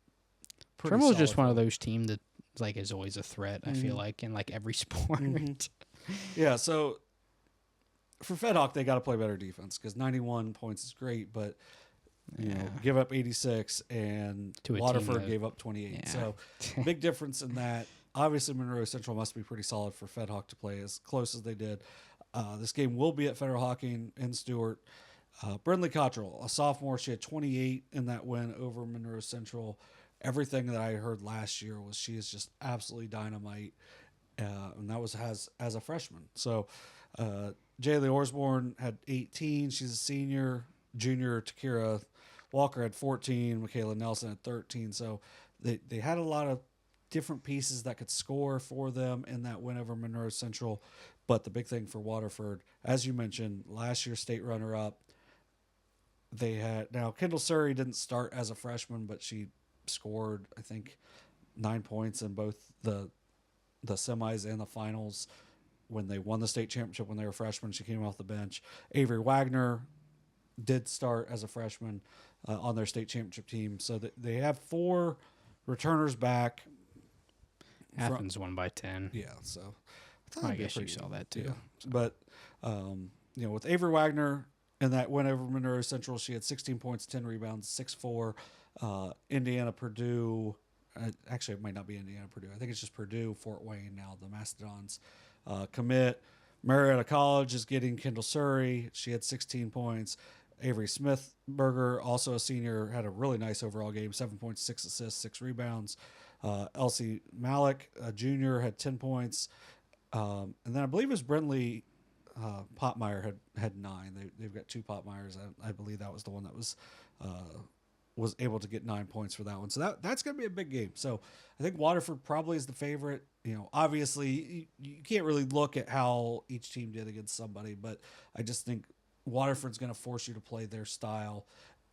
pretty Trimble's just solid one of for- those teams that like is always a threat. I feel like in like every sport. Mhm. Yeah, so for Fed Hoc, they got to play better defense because 91 points is great, but give up 86 and To a team Waterford that- gave up 28. Yeah. So big difference in that. Obviously, Monroe Central must be pretty solid for Fed Hoc to play as close as they did. This game will be at Federal Hocking in Stewart. Brindley Cottrell, a sophomore, she had 28 in that win over Monroe Central. Everything that I heard last year was she is just absolutely dynamite, and that was as a freshman. So Dailey Osborne had 18. She's a senior. Junior Takira Walker had 14. Michaela Nelson had 13. So they had a lot of different pieces that could score for them in that win over Monroe Central. But the big thing for Waterford, as you mentioned, last year state runner-up, they had now Kendall Surrey didn't start as a freshman, but she scored I think 9 points in both the semis and the finals when they won the state championship when they were freshmen. She came off the bench. Avery Wagner did start as a freshman on their state championship team. So they have 4 returners back. Athens won by 10. Yeah, so I guess you saw that too. Yeah. But with Avery Wagner and that win over Monroe Central, she had 16 points, 10 rebounds, 6-4. Indiana, Purdue. Actually, it might not be Indiana, Purdue. I think it's just Purdue, Fort Wayne now, the Mastodons. Commit. Marietta College is getting Kendall Surrey. She had 16 points. Avery Smithberger, also a senior, had a really nice overall game, 7 points, 6 assists, 6 rebounds. Elsie Malik, a junior, had 10 points. And then I believe it was Brindley Potmeyer had 9. They've got 2 Potmeyers. I believe that was the one that was able to get 9 points for that one. So that's going to be a big game. So I think Waterford probably is the favorite. Obviously you can't really look at how each team did against somebody, but I just think Waterford's going to force you to play their style.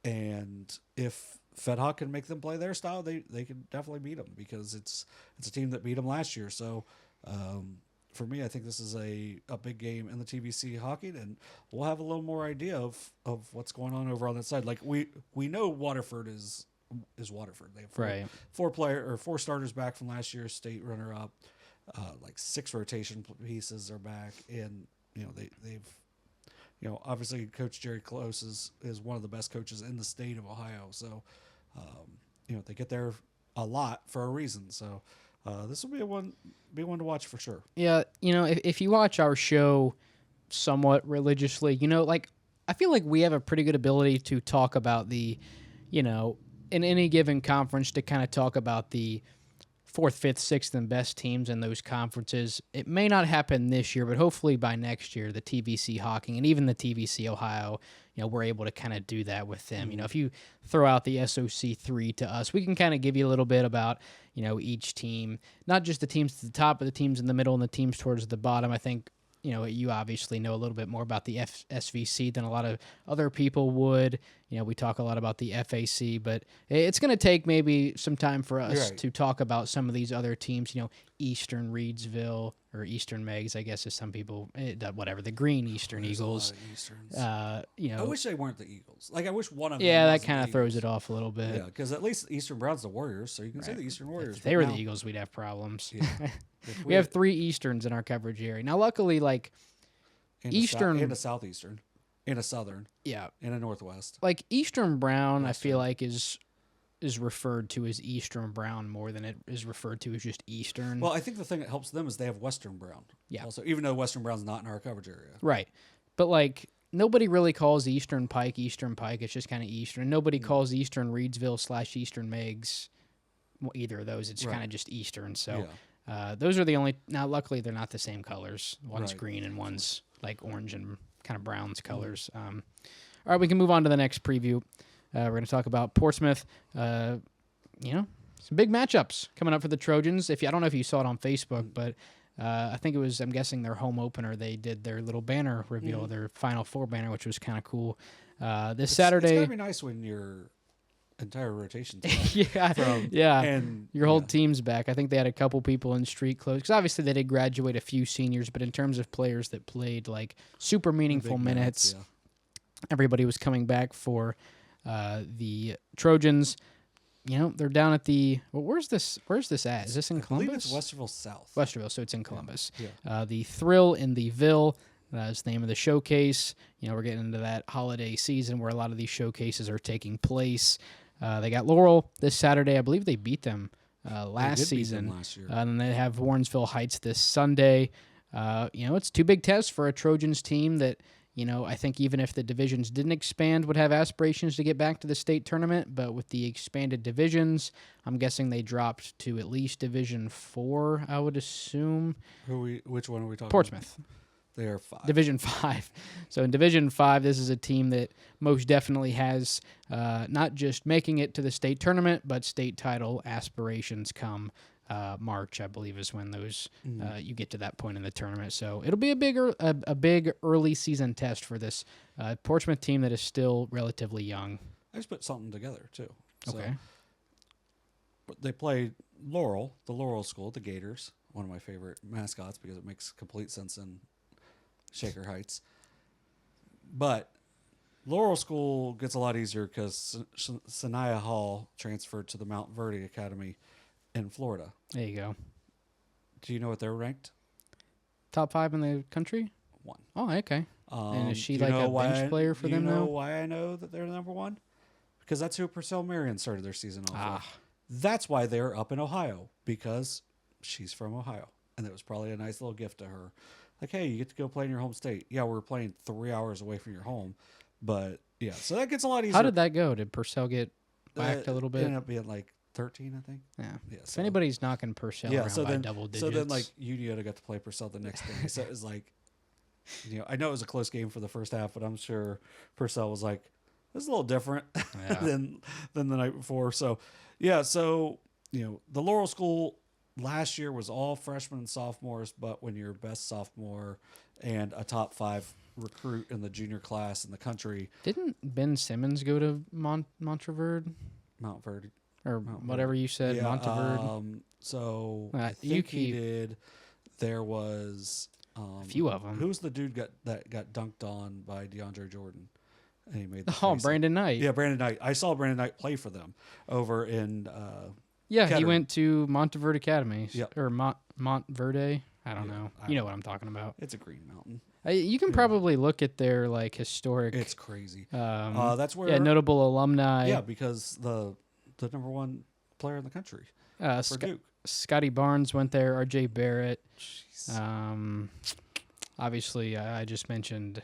And if Fed Hoc can make them play their style, they can definitely beat them because it's a team that beat them last year. So for me, I think this is a big game in the TVC hockey, and we'll have a little more idea of what's going on over on that side. Like we know Waterford is is Waterford. They have four starters back from last year's state runner up. Like 6 rotation pieces are back, and they've obviously Coach Jerry Close is one of the best coaches in the state of Ohio. So they get there a lot for a reason. So this will be one to watch for sure. Yeah, if you watch our show somewhat religiously, like I feel like we have a pretty good ability to talk about the, in any given conference to kind of talk about the 4th, 5th, 6th, and best teams in those conferences. It may not happen this year, but hopefully by next year, the TVC Hocking and even the TVC Ohio, we're able to kind of do that with them. If you throw out the SOC 3 to us, we can kind of give you a little bit about, each team, not just the teams to the top, but the teams in the middle and the teams towards the bottom. I think, you obviously know a little bit more about the SVC than a lot of other people would. We talk a lot about the FAC, but it's going to take maybe some time for us to talk about some of these other teams, Eastern Reedsville or Eastern Megs, I guess, as some people, whatever, the Green Eastern Eagles. I wish they weren't the Eagles. Like, I wish one of them that kind of throws it off a little bit. Yeah, because at least Eastern Brown's the Warriors, so you can say the Eastern Warriors. If they were the Eagles, we'd have problems. Yeah. We have 3 Easterns in our coverage area. Now, luckily, like, Eastern... and a Southeastern. And a Southern. Yeah. And a Northwest. Like, Eastern Brown, Western. I feel like, is referred to as Eastern Brown more than it is referred to as just Eastern. Well, I think the thing that helps them is they have Western Brown. Yeah. Also, even though Western Brown's not in our coverage area. Right. But, like, nobody really calls Eastern Pike. It's just kind of Eastern. Nobody calls Eastern Reedsville / Eastern Megs either of those. It's kind of just Eastern. So those are the only... Now, luckily, they're not the same colors. One's green and one's, like, orange and kind of browns colors. All right, we can move on to the next preview. We're going to talk about Portsmouth. Some big matchups coming up for the Trojans. I don't know if you saw it on Facebook, but I think it was, I'm guessing, their home opener. They did their little banner reveal, their Final Four banner, which was kind of cool. Saturday... It's got to be nice when your entire rotation and your whole team's back. I think they had a couple people in street clothes, because obviously they did graduate a few seniors, but in terms of players that played like super meaningful minutes, everybody was coming back for the Trojans. They're down at the... Well, where's this at? Is this in Columbus? I believe it's Westerville South. Westerville, so it's in Columbus. Yeah. The Thrill in the Ville is the name of the showcase. We're getting into that holiday season where a lot of these showcases are taking place. They got Laurel this Saturday. I believe they beat them last season. Last year. And they have Warrensville Heights this Sunday. It's 2 big tests for a Trojans team that... I think even if the divisions didn't expand, would have aspirations to get back to the state tournament. But with the expanded divisions, I'm guessing they dropped to at least Division 4, I would assume. Which one are we talking Portsmouth. About? They are 5. Division 5. So in Division 5, this is a team that most definitely has not just making it to the state tournament, but state title aspirations come March, I believe, is when those you get to that point in the tournament. So it'll be a big early season test for this Portsmouth team that is still relatively young. I just put something together too. Okay. So they played Laurel, the Laurel School, the Gators, one of my favorite mascots because it makes complete sense in Shaker Heights. But Laurel School gets a lot easier because Sanaya Hall transferred to the Mount Verde Academy in Florida. There you go. Do you know what they're ranked? Top 5 in the country? 1. Oh, okay. And is she like a bench player for them now? Do you know why I know that they're number 1? Because that's who Purcell Marion started their season off with. That's why they're up in Ohio, because she's from Ohio. And it was probably a nice little gift to her. Like, hey, you get to go play in your home state. Yeah, we're playing 3 hours away from your home. But, yeah, so that gets a lot easier. How did that go? Did Purcell get whacked a little bit? It ended up being like 13, I think. Yeah. If anybody's knocking Purcell around by double digits. So then, like, Unioto got to play Purcell the next day. So it was like, I know it was a close game for the first half, but I'm sure Purcell was like, this is a little different than the night before. So, the Laurel School last year was all freshmen and sophomores, but when you're best sophomore and a top 5 recruit in the junior class in the country. Didn't Ben Simmons go to Montreverde? Mount Verde. Or whatever you said, Monteverde. So I think he did. There was a few of them. Who's the dude that got dunked on by DeAndre Jordan? and he made the Oh, face. Brandon Knight. Yeah, Brandon Knight. I saw Brandon Knight play for them over in Yeah, he Kettering. went to Monteverde Academy. Yep. Or Montverde. I don't know. I You know don't what I'm talking about. It's a green mountain. You can probably look at their like historic. It's crazy. That's where notable alumni. Yeah, because the number one player in the country for Duke. Scotty Barnes went there. R.J. Barrett. Jeez. Obviously, I just mentioned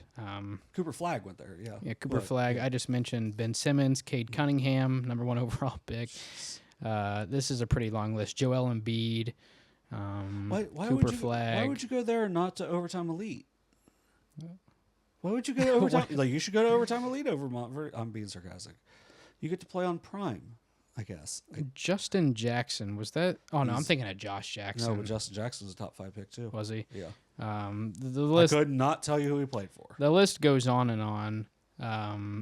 Cooper Flagg went there. Yeah. Yeah, Cooper Flagg. I just mentioned Ben Simmons, Cade Cunningham, number 1 overall pick. This is a pretty long list. Joel Embiid, Cooper Flagg. Why would you go there and not to Overtime Elite? Why would you go to Overtime? Like, you should go to Overtime Elite over Montverde. I'm being sarcastic. You get to play on Prime, I guess. Justin Jackson, was that? Oh, no, I'm thinking of Josh Jackson. No, but Justin Jackson was a top 5 pick, too. Was he? Yeah. The list, I could not tell you who he played for. The list goes on and on,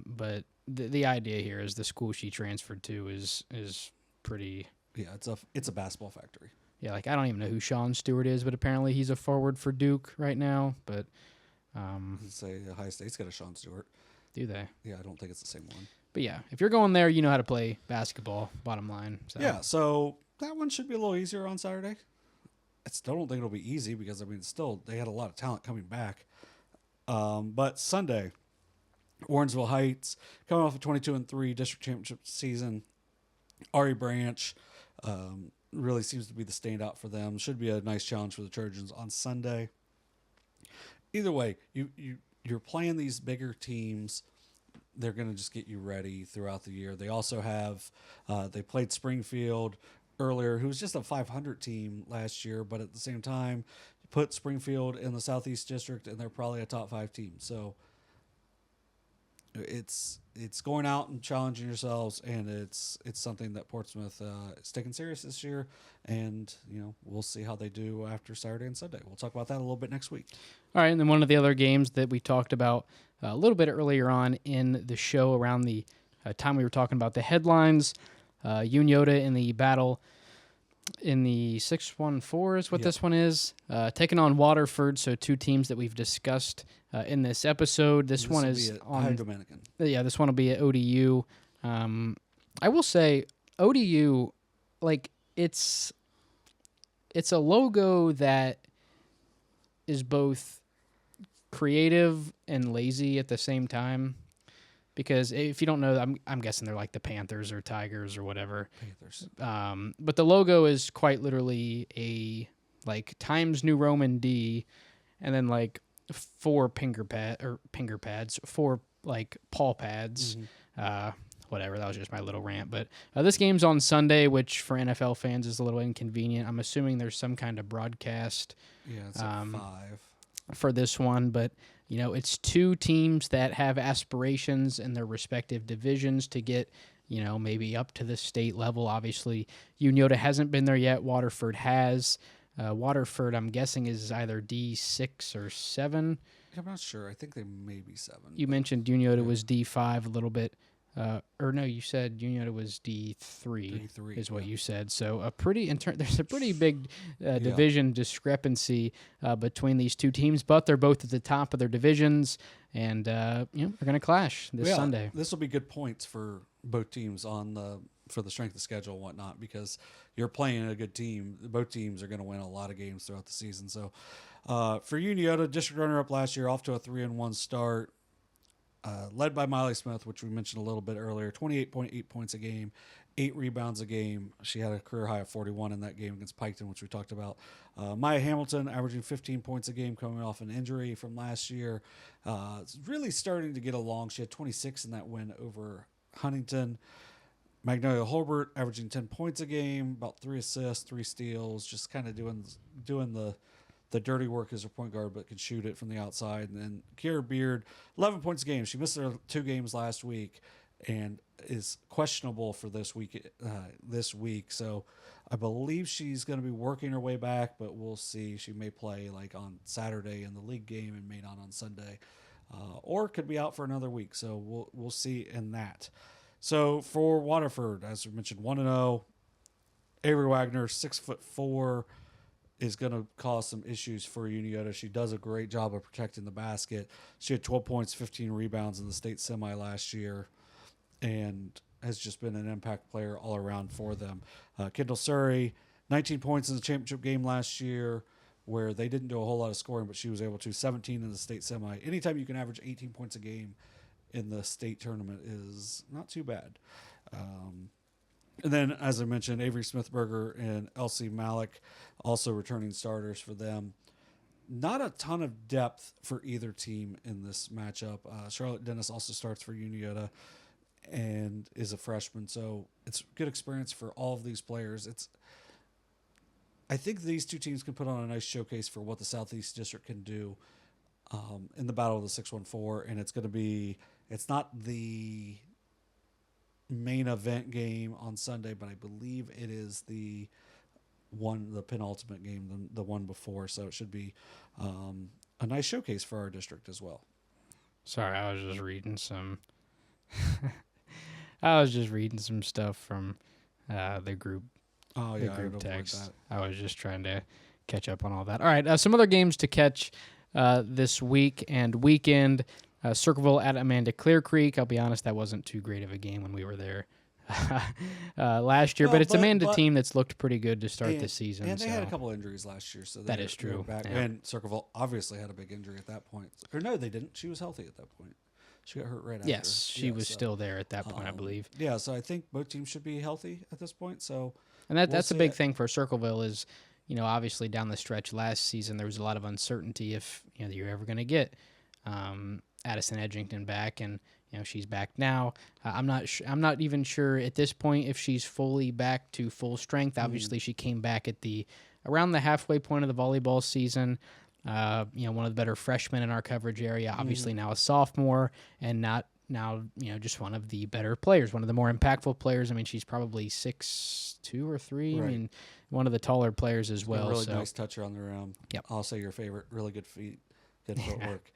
but the idea here is the school she transferred to is pretty. Yeah, it's a basketball factory. Yeah, like I don't even know who Sean Stewart is, but apparently he's a forward for Duke right now. But I'd say Ohio State's got a Sean Stewart. Do they? Yeah, I don't think it's the same one. But yeah, if you're going there, you know how to play basketball. Bottom line. So. Yeah, so that one should be a little easier on Saturday. I still don't think it'll be easy because still they had a lot of talent coming back. But Sunday, Warrensville Heights coming off a 22-3 district championship season. Ari Branch really seems to be the standout for them. Should be a nice challenge for the Trojans on Sunday. Either way, you're playing these bigger teams. They're going to just get you ready throughout the year. They also have they played Springfield earlier, who was just a 500 team last year, but at the same time, you put Springfield in the Southeast District, and they're probably a top 5 team. So it's going out and challenging yourselves, and it's something that Portsmouth is taking serious this year, and we'll see how they do after Saturday and Sunday. We'll talk about that a little bit next week. All right, and then one of the other games that we talked about a little bit earlier on in the show around the time we were talking about the headlines, Unioto in the battle in the 6-1-4 is what this one is, taking on Waterford, so 2 teams that we've discussed in this episode. This one is on Dominican. Yeah, this one will be at ODU. I will say ODU, like it's a logo that is both creative and lazy at the same time. Because if you don't know, I'm guessing they're like the Panthers or Tigers or whatever. Panthers. But the logo is quite literally a like Times New Roman D, and then like 4 finger pads, 4 like paw pads. Whatever. That was just my little rant. But this game's on Sunday, which for NFL fans is a little inconvenient. I'm assuming there's some kind of broadcast. Yeah, it's at 5 for this one, but. It's 2 teams that have aspirations in their respective divisions to get, maybe up to the state level. Obviously, Unioto hasn't been there yet. Waterford has. Waterford, I'm guessing, is either D6 or 7. I'm not sure. I think they may be 7. You mentioned Unioto was D5 a little bit. Or no, you said Unioto was D3 is what you said. So there's a pretty big division discrepancy between these 2 teams, but they're both at the top of their divisions, and they're going to clash this Sunday. This will be good points for both teams for the strength of schedule and whatnot, because you're playing a good team. Both teams are going to win a lot of games throughout the season. So for Unioto, district runner-up last year, off to a 3-1 start. Led by Milee Smith, which we mentioned a little bit earlier, 28.8 points a game, 8 rebounds a game. She had a career high of 41 in that game against Piketon, which we talked about. Maya Hamilton averaging 15 points a game coming off an injury from last year. It's really starting to get along. She had 26 in that win over Huntington. Magnolia Holbert averaging 10 points a game, about 3 assists, 3 steals, just kind of doing the dirty work as a point guard, but can shoot it from the outside. And then Kiera Beard, 11 points a game. She missed her 2 games last week and is questionable for this week. So I believe she's going to be working her way back, but we'll see. She may play like on Saturday in the league game and may not on Sunday, or could be out for another week. So we'll see in that. So for Waterford, as we mentioned, 1-0. Avery Wagner, 6'4", is going to cause some issues for Unioto. She does a great job of protecting the basket. She had 12 points, 15 rebounds in the state semi last year, and has just been an impact player all around for them. Kendall Surrey, 19 points in the championship game last year, where they didn't do a whole lot of scoring, but she was able to. 17 in the state semi. Anytime you can average 18 points a game in the state tournament is not too bad. And then, as I mentioned, Avery Smithberger and Elsie Malik also returning starters for them. Not a ton of depth for either team in this matchup. Charlotte Dennis also starts for Unioto and is a freshman, so it's good experience for all of these players. I think these two teams can put on a nice showcase for what the Southeast District can do in the Battle of the 614, and it's not the main event game on Sunday, but I believe it is the penultimate game, the one before, so it should be a nice showcase for our district as well. Sorry, I was just reading some I was just reading some stuff from the group. Oh the yeah, group I'd text. avoid I was just trying to catch up on all that. All right, some other games to catch this week and weekend. Circleville at Amanda-Clearcreek. I'll be honest, that wasn't too great of a game when we were there last year, but it's Amanda team that's looked pretty good to start the season. And they had a couple injuries last year, so that is true. Back. Yeah. And Circleville obviously had a big injury at that point. Or no, they didn't. She was healthy at that point. She got hurt right after. Yes, she was still there at that point, I believe. Yeah, so I think both teams should be healthy at this point. So, and that's a big thing for Circleville is, obviously down the stretch last season there was a lot of uncertainty if you're ever going to get Addison Edgington back, and she's back now. I'm not even sure at this point if she's fully back to full strength. Obviously, she came back at around the halfway point of the volleyball season. One of the better freshmen in our coverage area. Obviously now a sophomore, and now just one of the better players, one of the more impactful players. I mean, she's probably 6'2" or 3". Right. I mean, one of the taller players as well. Really nice toucher on the rum. Yep. I'll say your favorite. Really good feet. Good footwork.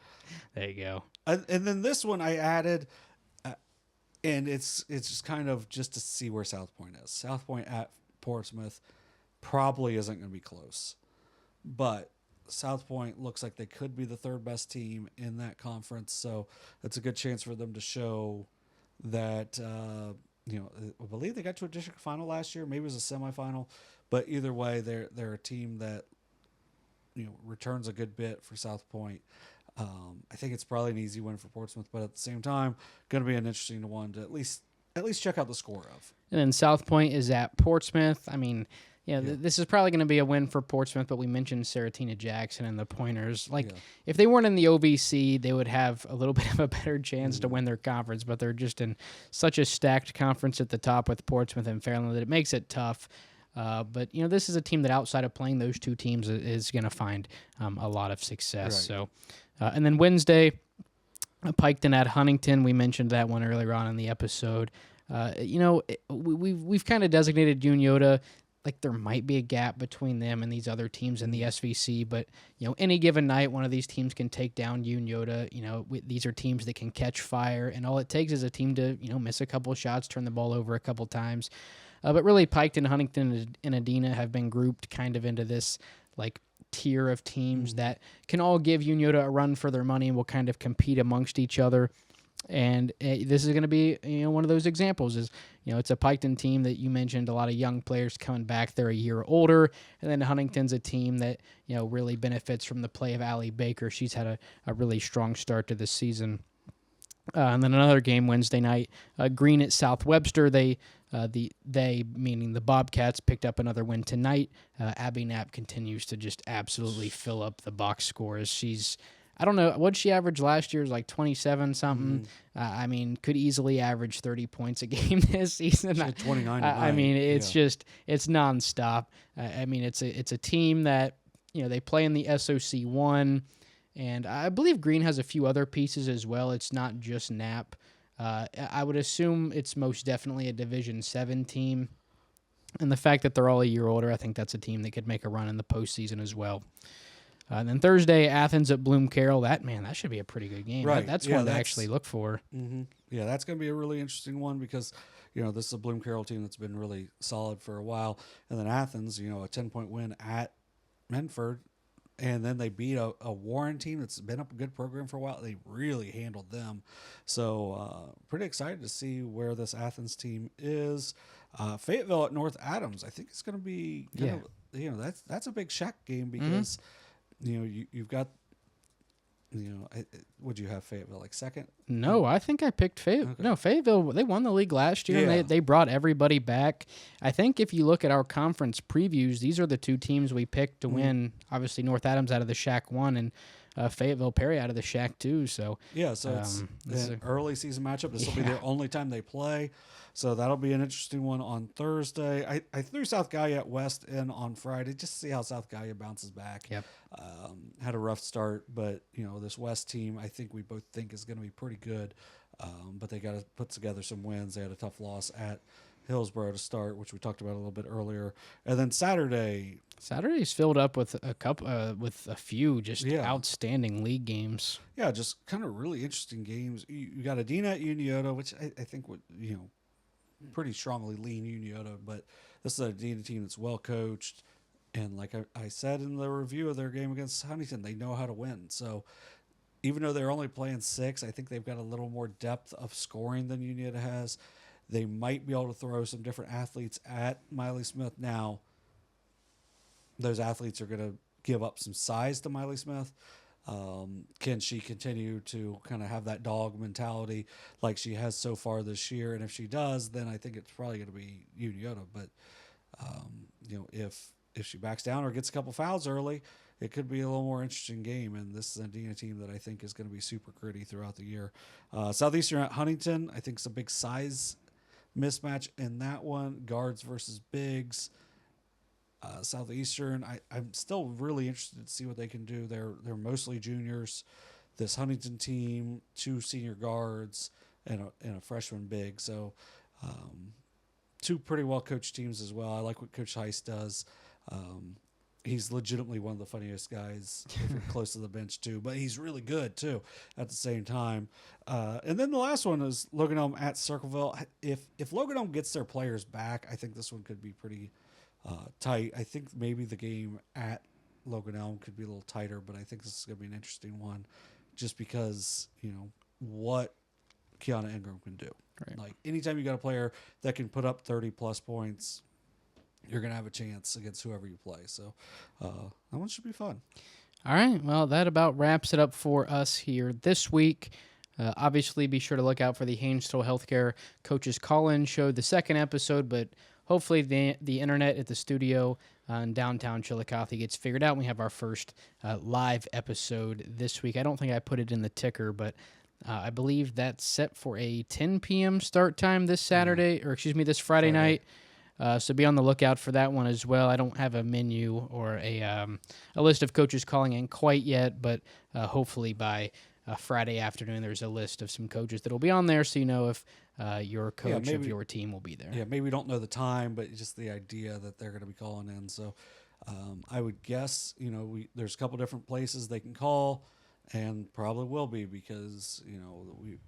There you go. And then this one I added, and it's just kind of just to see where South Point is. South Point at Portsmouth probably isn't going to be close, but South Point looks like they could be the third best team in that conference, so it's a good chance for them to show that. I believe they got to a district final last year. Maybe it was a semifinal, but either way, they're a team that returns a good bit for South Point. I think it's probably an easy win for Portsmouth, but at the same time, going to be an interesting one to at least check out the score of. And then South Point is at Portsmouth. I mean, this is probably going to be a win for Portsmouth, but we mentioned Saratina Jackson and the Pointers. If they weren't in the OVC, they would have a little bit of a better chance to win their conference, but they're just in such a stacked conference at the top with Portsmouth and Fairfield that it makes it tough. But this is a team that outside of playing those two teams is going to find a lot of success. Right. So, and then Wednesday, Piketon at Huntington. We mentioned that one earlier on in the episode. We've kind of designated Unioto like there might be a gap between them and these other teams in the SVC, but any given night, one of these teams can take down Unioto. These are teams that can catch fire, and all it takes is a team to miss a couple of shots, turn the ball over a couple times. But really, Piketon, Huntington, and Adena have been grouped kind of into this tier of teams that can all give Unioto a run for their money and will kind of compete amongst each other. And this is going to be one of those examples. It's a Piketon team that you mentioned, a lot of young players coming back. They're a year older, and then Huntington's a team that really benefits from the play of Allie Baker. She's had a really strong start to the season. And then another game Wednesday night, Green at South Webster. They meaning the Bobcats picked up another win tonight. Abby Knapp continues to just absolutely fill up the box scores. I don't know what she averaged last year, is like 27 something. I mean, could easily average 30 points a game this season. 29. I mean, it's just it's nonstop. I mean, it's a team that they play in the SOC 1, and I believe Green has a few other pieces as well. It's not just Knapp. I would assume it's most definitely a Division 7 team, and the fact that they're all a year older, I think that's a team that could make a run in the postseason as well. And then Thursday, Athens at Bloom Carroll. That should be a pretty good game. Right. That's one to actually look for. Mm-hmm. Yeah, that's going to be a really interesting one because, this is a Bloom Carroll team that's been really solid for a while. And then Athens, a 10-point win at Menford, and then they beat a Warren team that's been up a good program for a while. They really handled them. So pretty excited to see where this Athens team is. Fayetteville at North Adams, I think it's going to be that's a big Shack game because you've got would you have Fayetteville like second? No, I think I picked Fayetteville. Okay. No, Fayetteville, they won the league last year, and they brought everybody back. I think if you look at our conference previews, these are the two teams we picked to win. Obviously, North Adams out of the Shack 1 and Fayetteville Perry out of the Shack 2. So it's an early season matchup. This will be their only time they play. So that'll be an interesting one on Thursday. I threw South Gallia at West in on Friday just to see how South Gallia bounces back. Yep. Had a rough start, but this West team I think we both think is going to be pretty good. But they got to put together some wins. They had a tough loss at Hillsboro to start, which we talked about a little bit earlier. And then Saturday's filled up with a few just outstanding league games. Yeah, just kind of really interesting games. You got Adena at Unioto, which I think would pretty strongly lean Unioto, but this is an Adena team that's well coached, and like I said in the review of their game against Huntington, they know how to win. So even though they're only playing 6, I think they've got a little more depth of scoring than Unioto has. They might be able to throw some different athletes at Milee Smith. Now, those athletes are going to give up some size to Milee Smith. Can she continue to kind of have that dog mentality like she has so far this year? And if she does, then I think it's probably going to be Unioto. But if she backs down or gets a couple fouls early, it could be a little more interesting game. And this is an Adena team that I think is going to be super gritty throughout the year. Southeastern at Huntington, I think it's a big size mismatch in that one. Guards versus bigs. Southeastern, I'm still really interested to see what they can do. They're mostly juniors. This Huntington team, 2 senior guards and a freshman big. So 2 pretty well coached teams as well. I like what Coach Heist does. He's legitimately one of the funniest guys if you're close to the bench too, but he's really good too at the same time. And then the last one is Logan Elm at Circleville. If Logan Elm gets their players back, I think this one could be pretty tight. I think maybe the game at Logan Elm could be a little tighter, but I think this is going to be an interesting one just because, what Kiannah Ingram can do. Right. Like anytime you got a player that can put up 30 plus points, you're going to have a chance against whoever you play. So that one should be fun. All right. Well, that about wraps it up for us here this week. Obviously, be sure to look out for the Haynes-Toll Healthcare Coaches Call-In show, the second episode, but hopefully the internet at the studio in downtown Chillicothe gets figured out. We have our first live episode this week. I don't think I put it in the ticker, but I believe that's set for a 10 p.m. start time this this Friday night. So be on the lookout for that one as well. I don't have a menu or a list of coaches calling in quite yet, but hopefully by Friday afternoon there's a list of some coaches that will be on there, so you know if your coach of your team will be there. Yeah, maybe we don't know the time, but just the idea that they're going to be calling in. So I would guess, there's a couple different places they can call, and probably will be because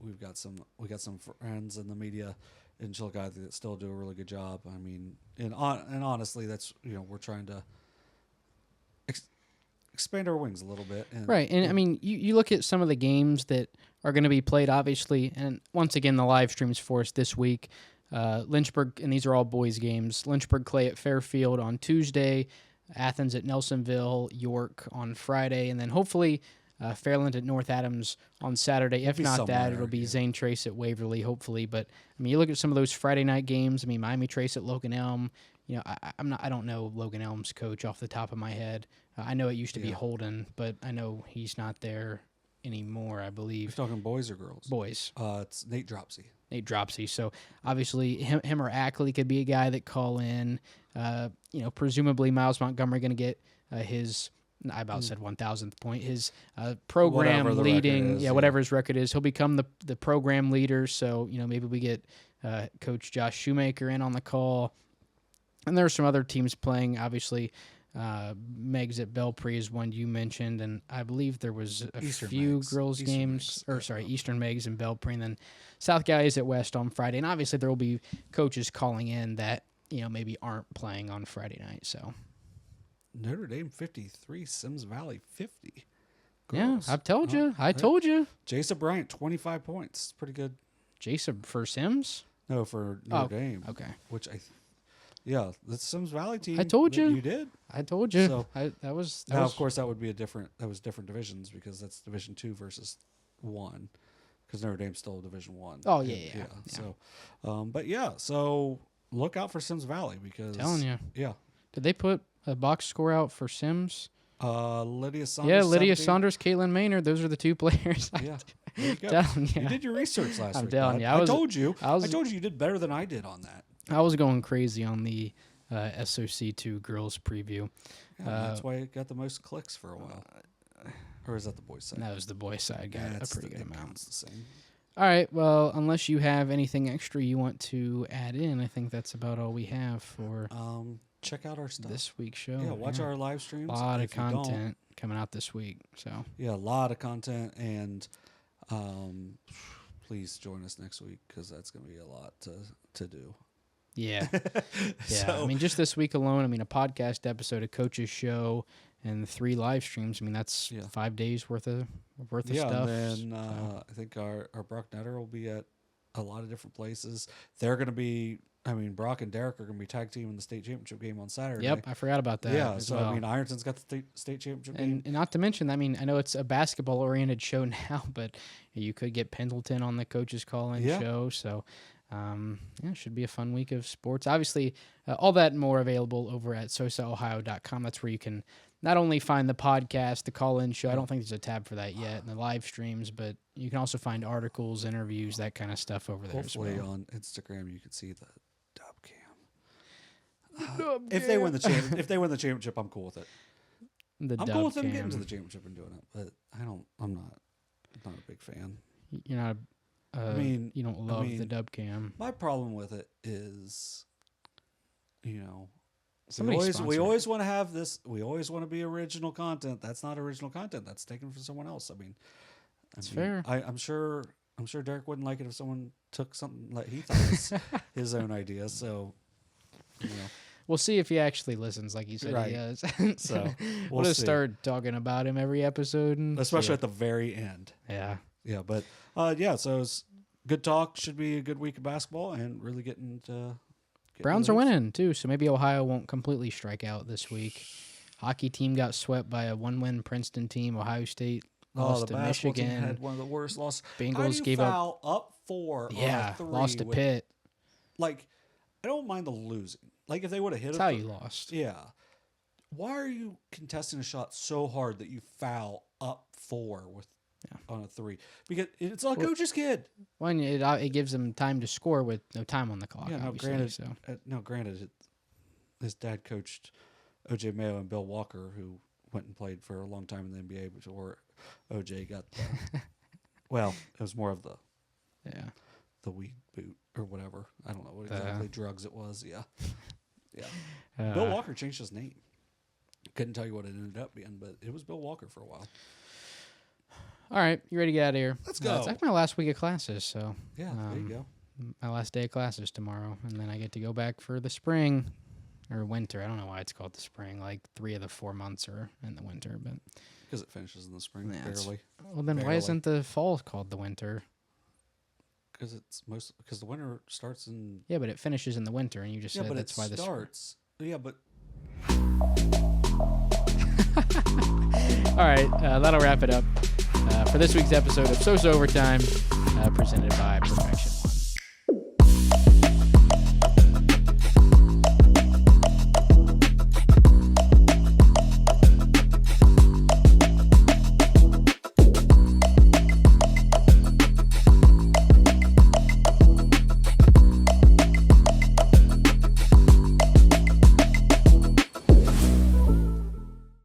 we got some friends in the media in Chillicothe that still do a really good job. I mean, and honestly, that's we're trying to expand our wings a little bit. Right, and I mean, you look at some of the games that are going to be played, obviously, and once again, the live streams for us this week. Lynchburg, and these are all boys games. Lynchburg-Clay at Fairfield on Tuesday, Athens at Nelsonville, York on Friday, and then hopefully Fairland at North Adams on Saturday. If not that, it'll be Zane Trace at Waverly, hopefully. But I mean, you look at some of those Friday night games. I mean, Miami Trace at Logan Elm. I don't know Logan Elm's coach off the top of my head. I know it used to be Holden, but I know he's not there anymore, I believe. You're talking boys or girls? Boys. It's Nate Dropsey. So obviously him or Ackley could be a guy that call in. Presumably Miles Montgomery going to get his. I about said 1,000th point. His program leading, whatever his record is, he'll become the program leader. So maybe we get Coach Josh Shoemaker in on the call. And there are some other teams playing. Obviously, Megs at Belpre is one you mentioned, and I believe there was a few girls games. Eastern Megs and Belpre, and then South Guys at West on Friday. And obviously, there will be coaches calling in that maybe aren't playing on Friday night. So. Notre Dame 53, Sims Valley 50. Yeah, Girls. I've told you. I told you. Jason Bryant, 25 points. Pretty good. Jason for Sims? No, for Notre Dame. Okay. Which the Sims Valley team. I told you. You did. I told you. So, that was of course, that would be different divisions because that's Division 2 versus 1 because Notre Dame's still Division 1. Oh, yeah. So, so look out for Sims Valley because. Telling you. Yeah. Did they put a box score out for Sims? Lydia Saunders. Yeah, Lydia 17. Saunders, Caitlin Maynard. Those are the two players. Yeah. There you go. Telling you. You did your research last week. I'm telling you. I told you. I told you did better than I did on that. I was going crazy on the SOC2 girls preview. Yeah, that's why it got the most clicks for a while. Or is that the boys' side? That was the boys' side. Got a pretty good amount. It's the same. All right. Well, unless you have anything extra you want to add in, I think that's about all we have for check out our stuff. this week's show. Yeah, watch our live streams. A lot of If you don't- content coming out this week. So Yeah, a lot of content, and please join us next week because that's going to be a lot to do. yeah, yeah. So- I mean, just this week alone, I mean, a podcast episode, a coach's show, and 3 live streams. I mean, that's 5 days worth of stuff. And then I think our Brock Netter will be at a lot of different places. They're going to be. I mean, Brock and Derek are going to be tag team in the state championship game on Saturday. Yep, I forgot about that. Yeah, as so well. I mean, Ironton's got the state championship game. And not to mention, I mean, I know it's a basketball-oriented show now, but you could get Pendleton on the coaches call-in show. So, it should be a fun week of sports. Obviously, all that and more available over at sosaohio.com. That's where you can not only find the podcast, the call-in show. I don't think there's a tab for that yet, and the live streams, but you can also find articles, interviews, that kind of stuff over there Hopefully as well. on Instagram you can see the dub cam. If they win the championship, I'm cool with it. I'm cool with them getting to the championship and doing it, but I'm not a big fan. You're not. You don't love the dub cam. My problem with it is, we Somebody always want to have this. We always want to be original content. That's not original content. That's taken from someone else. I mean, It's fair. I'm sure Derek wouldn't like it if someone took something like he thought was his own idea. So, We'll see if he actually listens, like he said Right. he does. So we'll just start talking about him every episode, and especially at the very end. Yeah. Yeah, but so it's good talk. Should be a good week of basketball and really getting to. Browns are winning too, so maybe Ohio won't completely strike out this week. Hockey team got swept by a 1-win Princeton team. Ohio State lost the to basketball team Michigan. had one of the worst losses. Bengals gave up. Up 4. Yeah, on a 3 lost to with- Pitt. Like, I don't mind the losing. Like if they would have hit That's it. how you lost. Yeah. Why are you contesting a shot so hard that you foul up 4 on a 3? Because it's a coach's kid. One, it gives them time to score with no time on the clock. Yeah, obviously, granted, his dad coached O.J. Mayo and Bill Walker, who went and played for a long time in the NBA before O.J. got the, well, it was more of the weed boot or whatever. I don't know what exactly drugs it was. Yeah. Bill Walker changed his name. Couldn't tell you what it ended up being, but it was Bill Walker for a while. All right, you ready to get out of here? Let's go. It's like my last week of classes, so Yeah, there you go. my last day of classes tomorrow, and then I get to go back for the spring or winter. I don't know why it's called the spring. Like 3 of the 4 months are in the winter, but Because it finishes in the spring, Yeah, barely. well, then why Barely. isn't the fall called the winter? Because the winter starts in. Yeah, but it finishes in the winter, and you just Yeah, said but that's it why the starts. Yeah, but. All right, that'll wrap it up for this week's episode of SOSA Overtime, presented by Perfection.